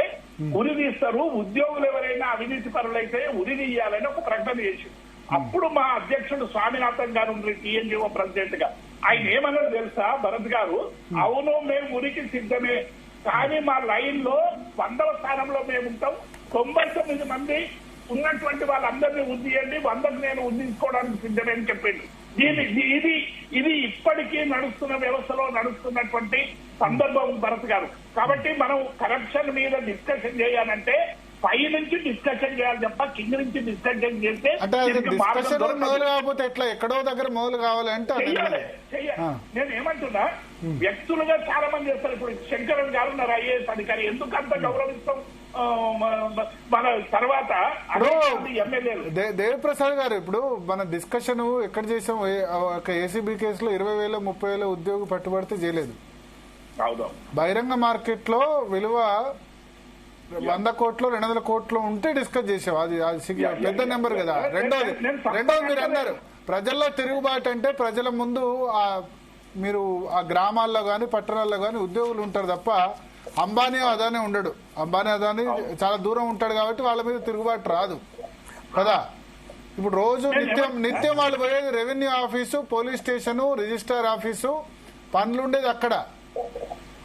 [SPEAKER 5] ఉరి తీస్తారు, ఉద్యోగులు ఎవరైనా అవినీతి పరులైతే ఉరి తీయాలని ఒక ప్రకటన చేసి, అప్పుడు మా అధ్యక్షుడు స్వామినాథన్ గారు టీఎన్జిఓ ప్రెసిడెంట్ గా ఆయన ఏమన్నాడు తెలుసా భరత్ గారు? అవును, మేము ఉరికి సిద్ధమే, కానీ మా లైన్ లో 100వ స్థానంలో మేము ఉంటాం. 99 మంది ఉన్నటువంటి వాళ్ళందరినీ ఉద్దియండి, 100కు నేను ఉద్దించుకోవడానికి సిద్ధమే అని చెప్పింది. ఇది ఇప్పటికీ నడుస్తున్న వ్యవస్థలో నడుస్తున్నటువంటి సందర్భం భరత్ గారు. కాబట్టి మనం కరప్షన్ మీద డిస్కషన్ చేయాలంటే పై నుంచి డిస్కషన్ చేయాలి తప్ప కింద నుంచి డిస్కషన్ చేస్తే
[SPEAKER 2] కాకపోతే ఎట్లా ఎక్కడో దగ్గర మొదలు కావాలంటే
[SPEAKER 5] నేను ఏమంటున్నా, వ్యక్తులుగా చాలా మంది చేస్తారు. ఇప్పుడు శంకరన్ గారు ఉన్నారు ఐఏఎస్ అధికారి, ఎందుకు అంత గౌరవిస్తాం? మన తర్వాత ఎమ్మెల్యేలు
[SPEAKER 2] దేవప్రసాద్ గారు, ఇప్పుడు మన డిస్కషన్ ఎక్కడ చేసాం? ఒక ఏసీబీ కేసులో 20,000 30,000 ఉద్యోగి పట్టుబడితే చేయలేదు. బహిరంగ మార్కెట్ లో విలువ 100 కోట్లు 200 కోట్లు ఉంటే డిస్కస్ చేసాం. అది పెద్ద నెంబర్ కదా. రెండోది మీరు అన్నారు ప్రజల్లో తిరుగుబాటు అంటే ప్రజల ముందు మీరు ఆ గ్రామాల్లో గాని పట్టణాల్లో గాని ఉద్యోగులు ఉంటారు తప్ప అంబానీ అదానీ ఉండడు. అంబానీ అదానీ చాలా దూరం ఉంటాడు కాబట్టి వాళ్ళ మీద తిరుగుబాటు రాదు కదా. ఇప్పుడు రోజు నిత్యం వాళ్ళు పోయేది revenue office, police station, register office, పనులుండేది అక్కడ.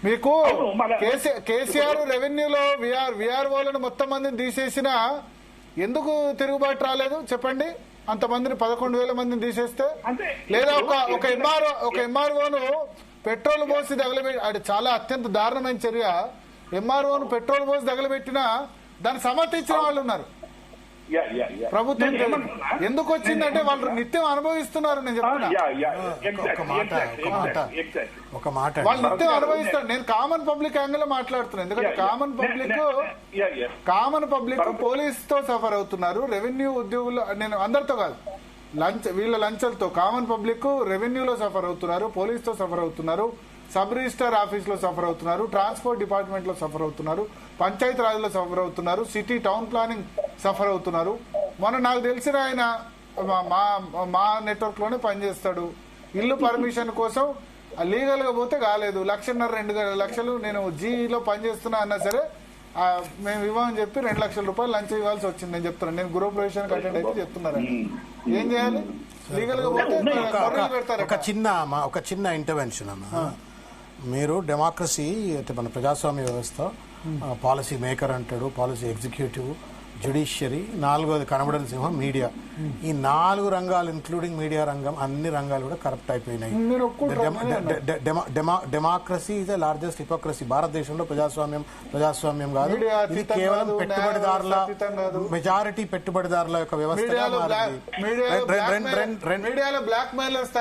[SPEAKER 2] మీకు కేసీఆర్ రెవెన్యూలో విఆర్ఓలను మొత్తం మందిని తీసేసినా ఎందుకు తిరుగుబాటు రాలేదు చెప్పండి? అంతమందిని 11,000 మందిని తీసేస్తే, లేదా ఒక ఎంఆర్ఓను పెట్రోల్ పోసి తగలబెట్టి, అది చాలా అత్యంత దారుణమైన చర్య. ఎంఆర్ఓను పెట్రోల్ పోసి తగలబెట్టినా దాన్ని సమర్థించిన వాళ్ళు ఉన్నారు. ప్రభుత్వం ఎందుకు వచ్చిందంటే వాళ్ళు నిత్యం అనుభవిస్తున్నారు. నేను చెప్తున్నా వాళ్ళు నిత్యం అనుభవిస్తారు. నేను కామన్ పబ్లిక్ యాంగిల్ లో మాట్లాడుతున్నాను. ఎందుకంటే కామన్ పబ్లిక్ పోలీస్ తో సఫర్ అవుతున్నారు, రెవెన్యూ ఉద్యోగులు, నేను అందరితో కాదు, వీళ్ళ లంచాలతో కామన్ పబ్లిక్ రెవెన్యూలో సఫర్ అవుతున్నారు, పోలీస్ తో సఫర్ అవుతున్నారు, సబ్ రిజిస్టర్ ఆఫీస్ లో సఫర్ అవుతున్నారు, ట్రాన్స్పోర్ట్ డిపార్ట్మెంట్ లో సఫర్ అవుతున్నారు, పంచాయతీ రాజ్ లో సఫర్ అవుతున్నారు, సిటీ టౌన్ ప్లానింగ్ సఫర్ అవుతున్నారు. మొన్న నాకు తెలిసిన ఆయన మా నెట్వర్క్ లోనే పనిచేస్తాడు. ఇల్లు పర్మిషన్ కోసం లీగల్ గా పోతే కాలేదు, 1,500,000 2 లక్షలు నేను జీలో పనిచేస్తున్నా అన్నా సరే మేము ఇవ్వమని చెప్పి 2 లక్షల రూపాయలు లంచం ఇవ్వాల్సి వచ్చింది. నేను చెప్తున్నాను, నేను గృహప్రవేశానికి అటెండ్ అయితే చెప్తున్నారని. ఏం చేయాలి? లీగల్ గా పోతే
[SPEAKER 4] ఒక చిన్న ఇంటర్వెన్షన్ అన్న. మీరు డెమోక్రసీ అంటే మన ప్రజాస్వామ్య వ్యవస్థ, పాలసీ మేకర్ అంటాడు, పాలసీ ఎగ్జిక్యూటివ్, జ్యుడిషియరీ, నాలుగోది కనబడని సింహం మీడియా. ఈ 4 రంగాలు ఇంక్లూడింగ్ మీడియా రంగం, అన్ని రంగాలు కూడా కరప్ట్ అయిపోయినాయి. Democracy is the largest hypocrisy. భారతదేశంలో ప్రజాస్వామ్యం కాదు, ఇది కేవలం పెట్టుబడిదారుల మెజారిటీ పెట్టుబడిదారుల యొక్క వ్యవస్థగా మారింది.
[SPEAKER 2] మీడియాలో బ్లాక్ మెయిలర్స్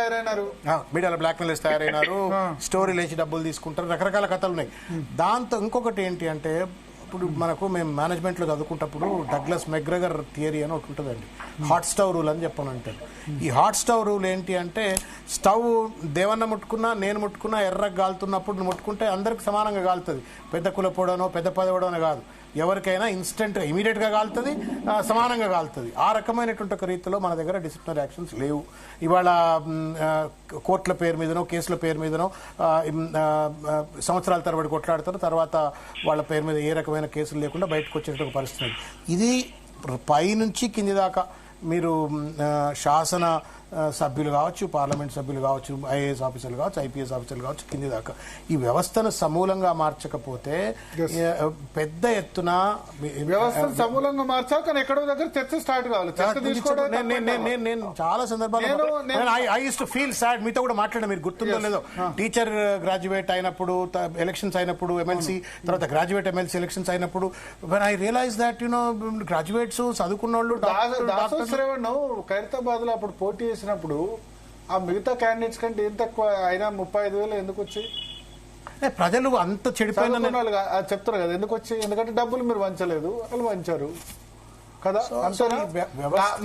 [SPEAKER 2] తయారైనారు,
[SPEAKER 4] స్టోరీ లేచి డబ్బులు తీసుకుంటారు, రకరకాల కథలు ఉన్నాయి. దాంతో ఇంకొకటి ఏంటి అంటే, ఇప్పుడు మేము మేనేజ్మెంట్ లో చదువుకుంటప్పుడు డగ్లస్ మెగ్రెగర్ థియరీ అని ఒకటి ఉంటుందండి, హాట్ స్టవ్ రూల్ అని చెప్పని అంటారు. ఈ హాట్ స్టవ్ రూల్ ఏంటి అంటే, స్టవ్ దేవన్న ముట్టుకున్నా నేను ముట్టుకున్నా ఎర్రగా కాలుతున్నప్పుడు ముట్టుకుంటే అందరికి సమానంగా కాలుతుంది. పెద్ద కులపోవడనో పెద్ద పదవడనో కాదు, ఎవరికైనా ఇన్స్టెంట్ ఇమీడియట్ గా కాలుతుంది, సమానంగా కాలుతుంది. ఆ రకమైనటువంటి ఒక రీతిలో మన దగ్గర డిసిప్లినరీ యాక్షన్స్ లేవు. ఇవాళ కోర్టుల పేరు మీదనో కేసుల పేరు మీదనో సంవత్సరాల తరబడి కొట్లాడతారు, తర్వాత వాళ్ళ పేరు మీద ఏ రకమైన కేసులు లేకుండా బయటకు వచ్చేట పరిస్థితి. ఇది పైనుంచి కింది దాకా మీరు శాసన సభ్యులు కావచ్చు, పార్లమెంట్ సభ్యులు కావచ్చు, ఐఏఎస్ ఆఫీసర్లు కావచ్చు, ఐపీఎస్ ఆఫీసర్లు కావచ్చు, కింది దాకా ఈ వ్యవస్థను సమూలంగా మార్చకపోతే పెద్ద ఎత్తున
[SPEAKER 2] వ్యవస్థ సమూలంగా మార్చాలి. కానీ ఎక్కడో దగ్గర చర్చ స్టార్ట్ కావాలి.
[SPEAKER 4] నేను చాలా సందర్భాల్లో I use to feel sad. మీతో కూడా మాట్లాడాను, మీరు గుర్తుందో లేదో, టీచర్ గ్రాడ్యుయేట్ అయినప్పుడు, ఎలక్షన్స్ అయినప్పుడు, ఎమ్మెల్సీ తర్వాత గ్రాడ్యుయేట్ ఎమ్మెల్సీ ఎలక్షన్స్ అయినప్పుడు, when I realise that graduates చదువుకున్న వాళ్ళు
[SPEAKER 2] ఖైరతాబాద్ లో అప్పుడు పోటీ చేసినప్పుడు ఆ మిగతా క్యాండిడేట్స్ కంటే ఏం తక్కువ అయినా 35,000 ఎందుకు వచ్చి?
[SPEAKER 4] ప్రజలు అంత చెడిపోయిన
[SPEAKER 2] చెప్తారు కదా ఎందుకు వచ్చి? ఎందుకంటే డబ్బులు మీరు వంచలేదు, వాళ్ళు వంచారు కదా.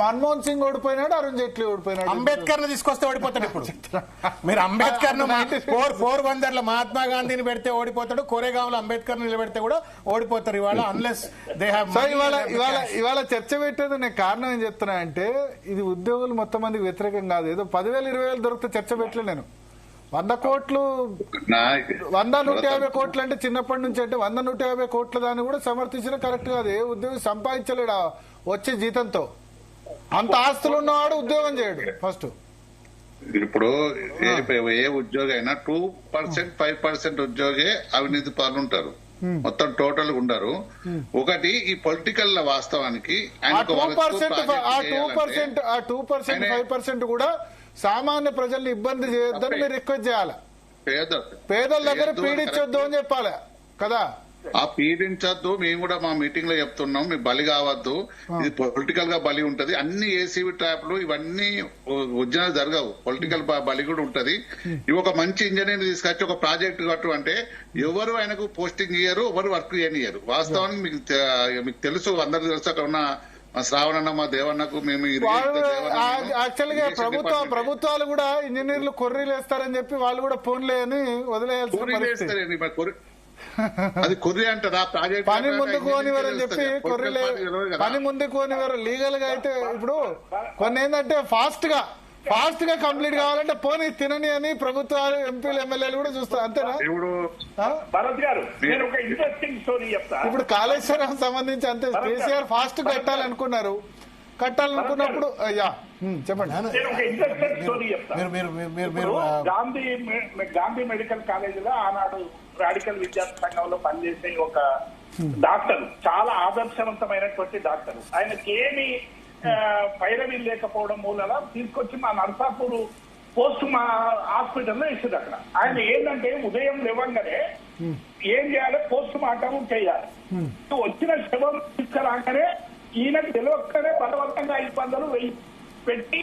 [SPEAKER 2] మన్మోహన్ సింగ్ ఓడిపోయినాడు, అరుణ్ జైట్లీ ఓడిపోయినాడు.
[SPEAKER 4] అంబేద్కర్ ను తీసుకొస్తే ఓడిపోతాడు. ఇప్పుడు మీరు అంబేద్కర్ ను 400 మహాత్మా గాంధీని పెడితే ఓడిపోతాడు, కోరేగాంలో అంబేద్కర్ నిలబెడితే కూడా ఓడిపోతారు ఇవాళ, అన్లెస్ దే హావ్.
[SPEAKER 2] ఇవాళ చర్చ పెట్టేది నేను కారణం ఏం చెప్తున్నా అంటే, ఇది ఉద్యోగులు మొత్తం మందికి వ్యతిరేకం కాదు. ఏదో 10,000 20,000 దొరికితే చర్చ పెట్టలే నేను. 100 కోట్లు 100-150 కోట్లు అంటే చిన్నప్పటి నుంచి అంటే 100-150 కోట్ల దాన్ని కూడా సమర్థించడం కరెక్ట్ కాదు. ఏ ఉద్యోగి సంపాదించలేడా వచ్చే జీతంతో? అంత ఆస్తులు ఉన్నవాడు ఉద్యోగం చేయడు. ఫస్ట్
[SPEAKER 3] ఇప్పుడు ఏ ఉద్యోగి అయినా 2% 5% ఉద్యోగి అవినీతి పాలు ఉంటారు, మొత్తం టోటల్ ఉండరు. ఒకటి ఈ పొలిటికల్ వాస్తవానికి
[SPEAKER 2] 2% 5% కూడా సామాన్య ప్రజల్ని ఇబ్బంది చేయొద్దని మీరు రిక్వెస్ట్ చేయాలి. పేదల దగ్గర పీడించొద్దు అని చెప్పాలి కదా.
[SPEAKER 3] ఆ పీడించొద్దు, మేము కూడా మా మీటింగ్ లో చెప్తున్నాం, మీరు బలి కావద్దు, ఇది పొలిటికల్ గా బలి ఉంటది. అన్ని ఏసీబీ ట్రాప్లు ఇవన్నీ ఒరిజినల్ జరగవు, పొలిటికల్ బలి కూడా ఉంటది. ఇవి ఒక మంచి ఇంజనీర్ తీసుకొచ్చి ఒక ప్రాజెక్ట్ కట్టు అంటే ఎవరు ఆయనకు పోస్టింగ్ ఇయ్యరు, ఎవరు వర్క్ చేయనియరు. వాస్తవానికి మీకు తెలుసు, అందరికి తెలుసు. అక్కడ ఉన్న శ్రావణన్న మా దేవన్నకు మేము
[SPEAKER 2] యాక్చువల్ గా ప్రభుత్వాలు కూడా ఇంజనీర్లు కొర్రీలు వేస్తారని చెప్పి వాళ్ళు కూడా ఫోన్లే అని వదిలేయాల్సి.
[SPEAKER 3] అది కొర్రీ అంటారా? ప్రాజెక్ట్
[SPEAKER 2] పని ముందుకు పోనివారని చెప్పి కొర్రీలే, పని ముందుకు పోనివారు. లీగల్ గా అయితే ఇప్పుడు కొన్ని ఏంటంటే ఫాస్ట్ గా కంప్లీట్ కావాలంటే పోనీ తినని అని ప్రభుత్వాలు, ఎంపీలు, ఎమ్మెల్యేలు కూడా చూస్తారు. అంతేనా? ఇప్పుడు కాళేశ్వరం సంబంధించి అంతే. కేసీఆర్ ఫాస్ట్ కట్టాలనుకున్నప్పుడు అయ్యా చెప్పండి.
[SPEAKER 5] గాంధీ మెడికల్ కాలేజీలో ఆనాడు రాడికల్ విద్యార్థి సంఘంలో పనిచేసే ఒక డాక్టర్, చాలా ఆదర్శవంతమైనటువంటి డాక్టర్, ఆయనకి ఏమి పైరవీ లేకపోవడం మూలన తీసుకొచ్చి మా నర్సాపూర్ పోస్ట్ మా హాస్పిటల్లో వేసింది. అక్కడ ఆయన ఏంటంటే ఉదయం లేవంగానే ఏం చేయాలి, పోస్ట్ మార్టం చేయాలి. వచ్చిన శవం తీసుకురాగానే ఈయనకు తెలియకనే బలవంతంగా 500 పెట్టి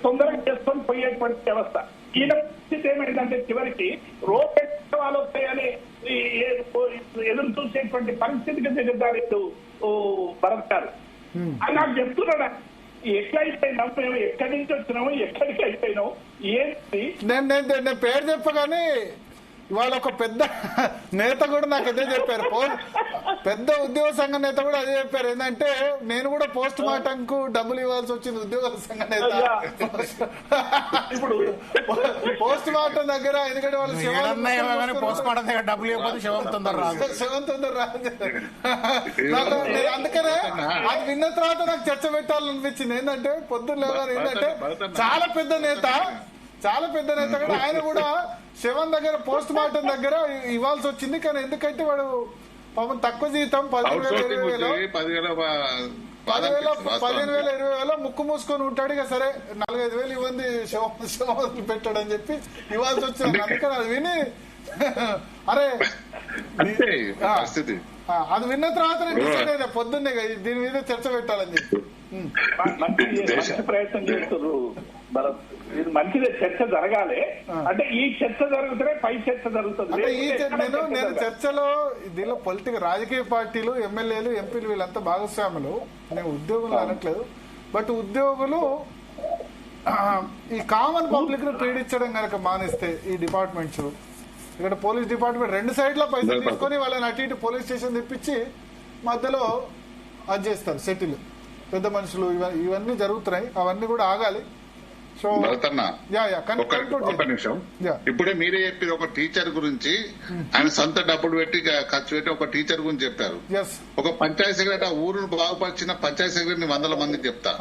[SPEAKER 5] తొందరగా చేసుకొని పోయేటువంటి వ్యవస్థ. ఈయన పరిస్థితి ఏమైందంటే చివరికి రోజు వాళ్ళు వస్తాయని ఎదురు చూసేటువంటి పరిస్థితికి దిగజారు భరత్ గారు. అని నాకు చెప్తున్నాడా, ఎట్లయిపోయినాం మేము, ఎక్కడి నుంచి వచ్చినాము, ఎక్కడికి అయిపోయినాం, ఏంటి?
[SPEAKER 2] నేను పేరు చెప్పగానే ఇవాళ ఒక పెద్ద నేత కూడా నాకు అదే చెప్పారు, పెద్ద ఉద్యోగ సంఘ నేత కూడా అదే చెప్పారు. ఏంటంటే నేను కూడా పోస్ట్ మార్టం కు డబ్బులు ఇవ్వాల్సి వచ్చింది ఉద్యోగుల సంఘ నేత. ఇప్పుడు పోస్ట్ మార్టం దగ్గర ఎందుకంటే వాళ్ళు
[SPEAKER 4] పోస్ట్ మార్టం దగ్గర డబ్బులు ఇవ్వకపోతే శవం తొందర రాదు.
[SPEAKER 2] అందుకనే అది విన్న తర్వాత నాకు చర్చ పెట్టాలనిపించింది. ఏంటంటే పొద్దున్న లేవాలి, ఏంటంటే చాలా పెద్ద నేత కూడా ఆయన కూడా శవం దగ్గర పోస్ట్ మార్టం దగ్గర ఇవ్వాల్సి వచ్చింది. కానీ ఎందుకంటే వాడు పాపం తక్కువ జీతం
[SPEAKER 3] అవుట్
[SPEAKER 2] 15,000
[SPEAKER 3] సోర్సింగ్
[SPEAKER 2] 20,000 15,000 20,000 ముక్కు మూసుకొని ఉంటాడు. ఇక సరే 4-5,000 ఇవ్వండి శవం పెట్టాడని చెప్పి ఇవ్వాల్సి వచ్చింది. అందుకని అది విని అరే
[SPEAKER 3] అంతే పరిస్థితి.
[SPEAKER 2] అది విన్న తర్వాత నేను డిసైడ్ అయినా పొద్దున్నే దీని మీద చర్చ పెట్టాలని చెప్పి.
[SPEAKER 5] మంచి ప్రయత్నం చేస్తున్నారు భరత్. ఇది మంచిదే, చర్చ జరగాలి. అంటే ఈ చర్చ జరుగుతుంటే పై చర్చ జరుగుతుంది.
[SPEAKER 2] అంటే నేను చర్చలో దీనిలో రాజకీయ పార్టీలు, ఎమ్మెల్యేలు, ఎంపీలు వీళ్ళంతా భాగస్వాములు. నేను ఉద్యోగులు అనట్లేదు, బట్ ఉద్యోగులు ఈ కామన్ పబ్లిక్ ను పీడించడం కనుక మానేస్తే ఈ డిపార్ట్మెంట్స్, ఇక్కడ పోలీస్ డిపార్ట్మెంట్ 2 సైడ్ల పైసలు తీసుకొని వాళ్ళని అటు ఇటు పోలీస్ స్టేషన్ తెప్పించి మధ్యలో అది చేస్తారు సెటిల్. పెద్ద మనుషులు ఇవన్నీ జరుగుతున్నాయి, అవన్నీ కూడా ఆగాలి. సో
[SPEAKER 3] ఒక నిమిషం, ఇప్పుడే మీరే చెప్పి ఒక టీచర్ గురించి ఆయన సొంత డబ్బులు పెట్టి ఖర్చు పెట్టి ఒక టీచర్ గురించి చెప్పారు. ఒక పంచాయతీ సెక్రటరీ ఆ ఊరును బాగుపరిచిన పంచాయతీ సెక్రటరీని 100 మందికి చెప్తా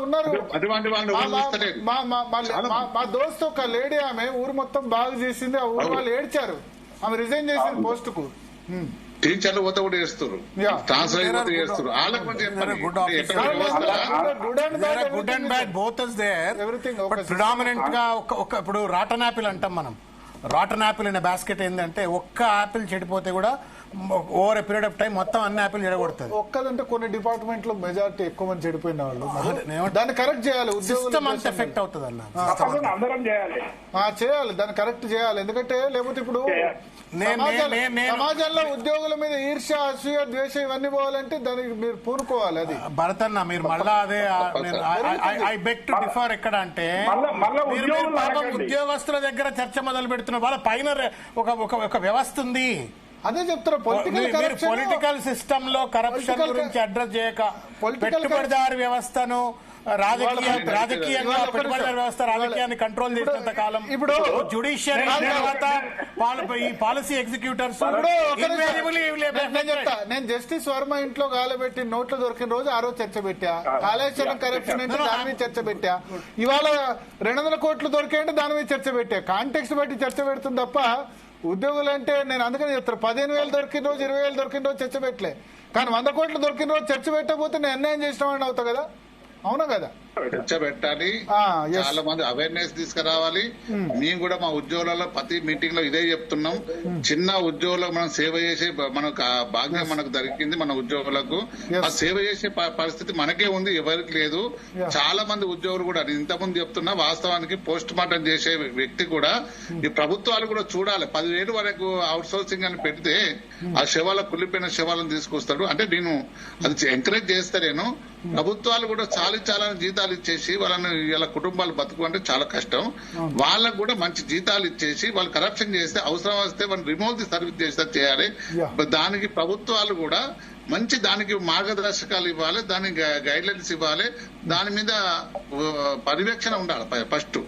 [SPEAKER 2] ఉన్నారు.
[SPEAKER 3] అటువంటి వాళ్ళు
[SPEAKER 2] మా దోస్తు ఒక లేడీ, ఆమె ఊరు మొత్తం బాగు చేసింది. ఆ ఊరు వాళ్ళు ఏడ్చారు, ఆమె రిజైన్ చేసింది పోస్ట్ కు.
[SPEAKER 3] టీచర్లు పోతే కూడా చేస్తారు, ట్రాన్స్లేట్ కూడా చేస్తారు. వాళ్ళకి
[SPEAKER 4] good and bad both is there. Predominant గా ఇప్పుడు రాటన్ యాపిల్ అంటాం మనం. రాటన్ యాపిల్ అనే బాస్కెట్ ఏంటంటే ఒక్క యాపిల్ చెడిపోతే కూడా over a period of time మొత్తం అన్ని యాపిల్ చెడగొడుతుంది.
[SPEAKER 2] ఒక్కదంటే కొన్ని డిపార్ట్మెంట్ లో మెజారిటీ ఎక్కువ మంది చెడిపోయిన వాళ్ళు, దాన్ని కరెక్ట్ చేయాలి.
[SPEAKER 4] సిస్టమ్ అంత ఎఫెక్ట్ అవుతుంది అన్న,
[SPEAKER 2] చేయాలి, దాన్ని కరెక్ట్ చేయాలి. ఎందుకంటే లేకపోతే ఇప్పుడు సమాజంలో ఉద్యోగుల మీద ఈర్ష్య, అసూయ, ద్వేషం ఇవన్నీ పోవాలంటే దానికి మీరు పూనుకోవాలి. అది
[SPEAKER 4] భరతన్న మీరు మళ్ళా అదే ఐ బెగ్ టు డిఫర్ ఎక్కడ అంటే ఉద్యోగస్తుల దగ్గర చర్చ మొదలు పెడుతున్నారు. వాళ్ళ పైన ఒక వ్యవస్థ ఉంది,
[SPEAKER 2] అదే చెప్తారు.
[SPEAKER 4] పొలిటికల్ సిస్టమ్ లో కరప్షన్ గురించి అడ్రస్ చేయక పెట్టుబడిదారు వ్యవస్థను రాజకీయంగా పెట్టుబడిదారు వ్యవస్థ రాజకీయాన్ని కంట్రోల్ చేసినంత కాలం ఇప్పుడు జ్యుడిషియరీ తర్వాత ఈ పాలసీ ఎగ్జిక్యూటర్స్.
[SPEAKER 2] నేను జస్టిస్ వర్మ ఇంట్లో గాలబెట్టి నోట్లు దొరికిన రోజు ఆ రోజు చర్చ పెట్టా. కాళేశ్వరం కరప్షన్ అంటే దాని మీద చర్చ పెట్టా. ఇవాళ 200 కోట్లు దొరికాయంటే దాని మీద చర్చ పెట్టా. కాంటెక్స్ట్ బట్టి చర్చ పెడుతుంది తప్ప ఉద్యోగులు అంటే నేను అందుకని చెప్తాను. 15,000 దొరికిన రోజు 20,000 దొరికిన రోజు చర్చ పెట్టలే, కానీ 100 కోట్లు దొరికిన రోజు చర్చ పెట్టకపోతే నేను అన్యాయం చేసిన వాడిని అవుతా కదా. అవునా కదా,
[SPEAKER 3] చర్చ పెట్టాలి, చాలా మంది అవేర్నెస్ తీసుకురావాలి. మేము కూడా మా ఉద్యోగులలో ప్రతి మీటింగ్ లో ఇదే చెప్తున్నాం. చిన్న ఉద్యోగులు మనం సేవ చేసే మనకు భాగ్యం మనకు దొరికింది. మన ఉద్యోగులకు ఆ సేవ చేసే పరిస్థితి మనకే ఉంది, ఎవరికి లేదు. చాలా మంది ఉద్యోగులు కూడా ఇంతకుముందు చెప్తున్నా, వాస్తవానికి పోస్ట్ మార్టం చేసే వ్యక్తి కూడా ఈ ప్రభుత్వాలు కూడా చూడాలి. 10,000 వరకు అవుట్ సోర్సింగ్ అని పెడితే ఆ శవాల కుళ్ళిపోయిన శవాలను తీసుకొస్తాడు. అంటే నేను అది ఎంకరేజ్ చేస్తాను. ప్రభుత్వాలు కూడా చాలా జీతాలు ఇచ్చేసి వాళ్ళని ఇలా కుటుంబాలు బతుకు అంటే చాలా కష్టం. వాళ్ళకు కూడా మంచి జీతాలు ఇచ్చేసి వాళ్ళు కరప్షన్ చేస్తే అవసరం వస్తే వాళ్ళు రిమోవ్ ది సర్వీస్ చేస్తే చేయాలి. దానికి ప్రభుత్వాలు కూడా మంచి దానికి మార్గదర్శకాలు ఇవ్వాలి, దానికి గైడ్ లైన్స్ ఇవ్వాలి, దాని మీద పర్యవేక్షణ ఉండాలి ఫస్ట్.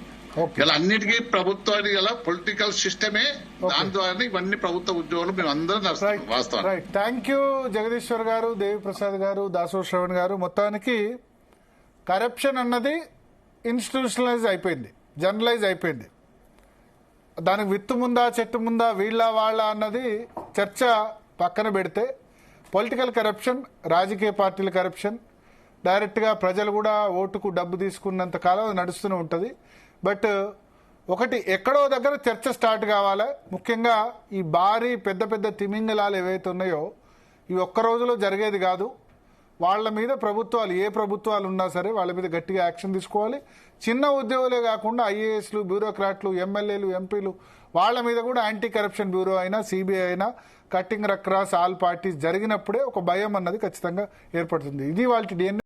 [SPEAKER 3] ఇలా అన్నిటికీ ప్రభుత్వానికి ఇలా పొలిటికల్ సిస్టమే, దాని ద్వారా ఇవన్నీ ప్రభుత్వ ఉద్యోగులు మేము అందరం నడుస్తాం. వాస్తవం.
[SPEAKER 2] థ్యాంక్ యూ జగదీశ్వర్ గారు, దేవి ప్రసాద్ గారు, దాసోర్ శ్రవణ్ గారు. మొత్తానికి కరప్షన్ అన్నది ఇన్స్టిట్యూషనలైజ్ అయిపోయింది, జనరలైజ్ అయిపోయింది. దానికి విత్తు ముందా చెట్టు ముందా వీళ్ళ వాళ్ళ అన్నది చర్చ పక్కన పెడితే, పొలిటికల్ కరప్షన్, రాజకీయ పార్టీల కరప్షన్, డైరెక్ట్గా ప్రజలు కూడా ఓటుకు డబ్బు తీసుకున్నంత కాలం అది నడుస్తూనే ఉంటుంది. బట్ ఒకటి ఎక్కడో దగ్గర చర్చ స్టార్ట్ కావాలి. ముఖ్యంగా ఈ భారీ పెద్ద పెద్ద తిమింగలాలు ఏవైతే ఉన్నాయో ఇవి ఒక్క రోజులో జరిగేది కాదు. వాళ్ళ మీద ప్రభుత్వాలు, ఏ ప్రభుత్వాలు ఉన్నా సరే వాళ్ళ మీద గట్టిగా యాక్షన్ తీసుకోవాలి. చిన్న ఉద్యోగులే కాకుండా ఐఏఎస్లు, బ్యూరోక్రాట్లు, ఎమ్మెల్యేలు, ఎంపీలు వాళ్ళ మీద కూడా యాంటీ కరప్షన్ బ్యూరో అయినా, సిబిఐ అయినా, కట్టింగ్ అక్రాస్ ఆల్ పార్టీస్ జరిగినప్పుడే ఒక భయం అన్నది ఖచ్చితంగా ఏర్పడుతుంది. ఇది వాళ్ళ DNA.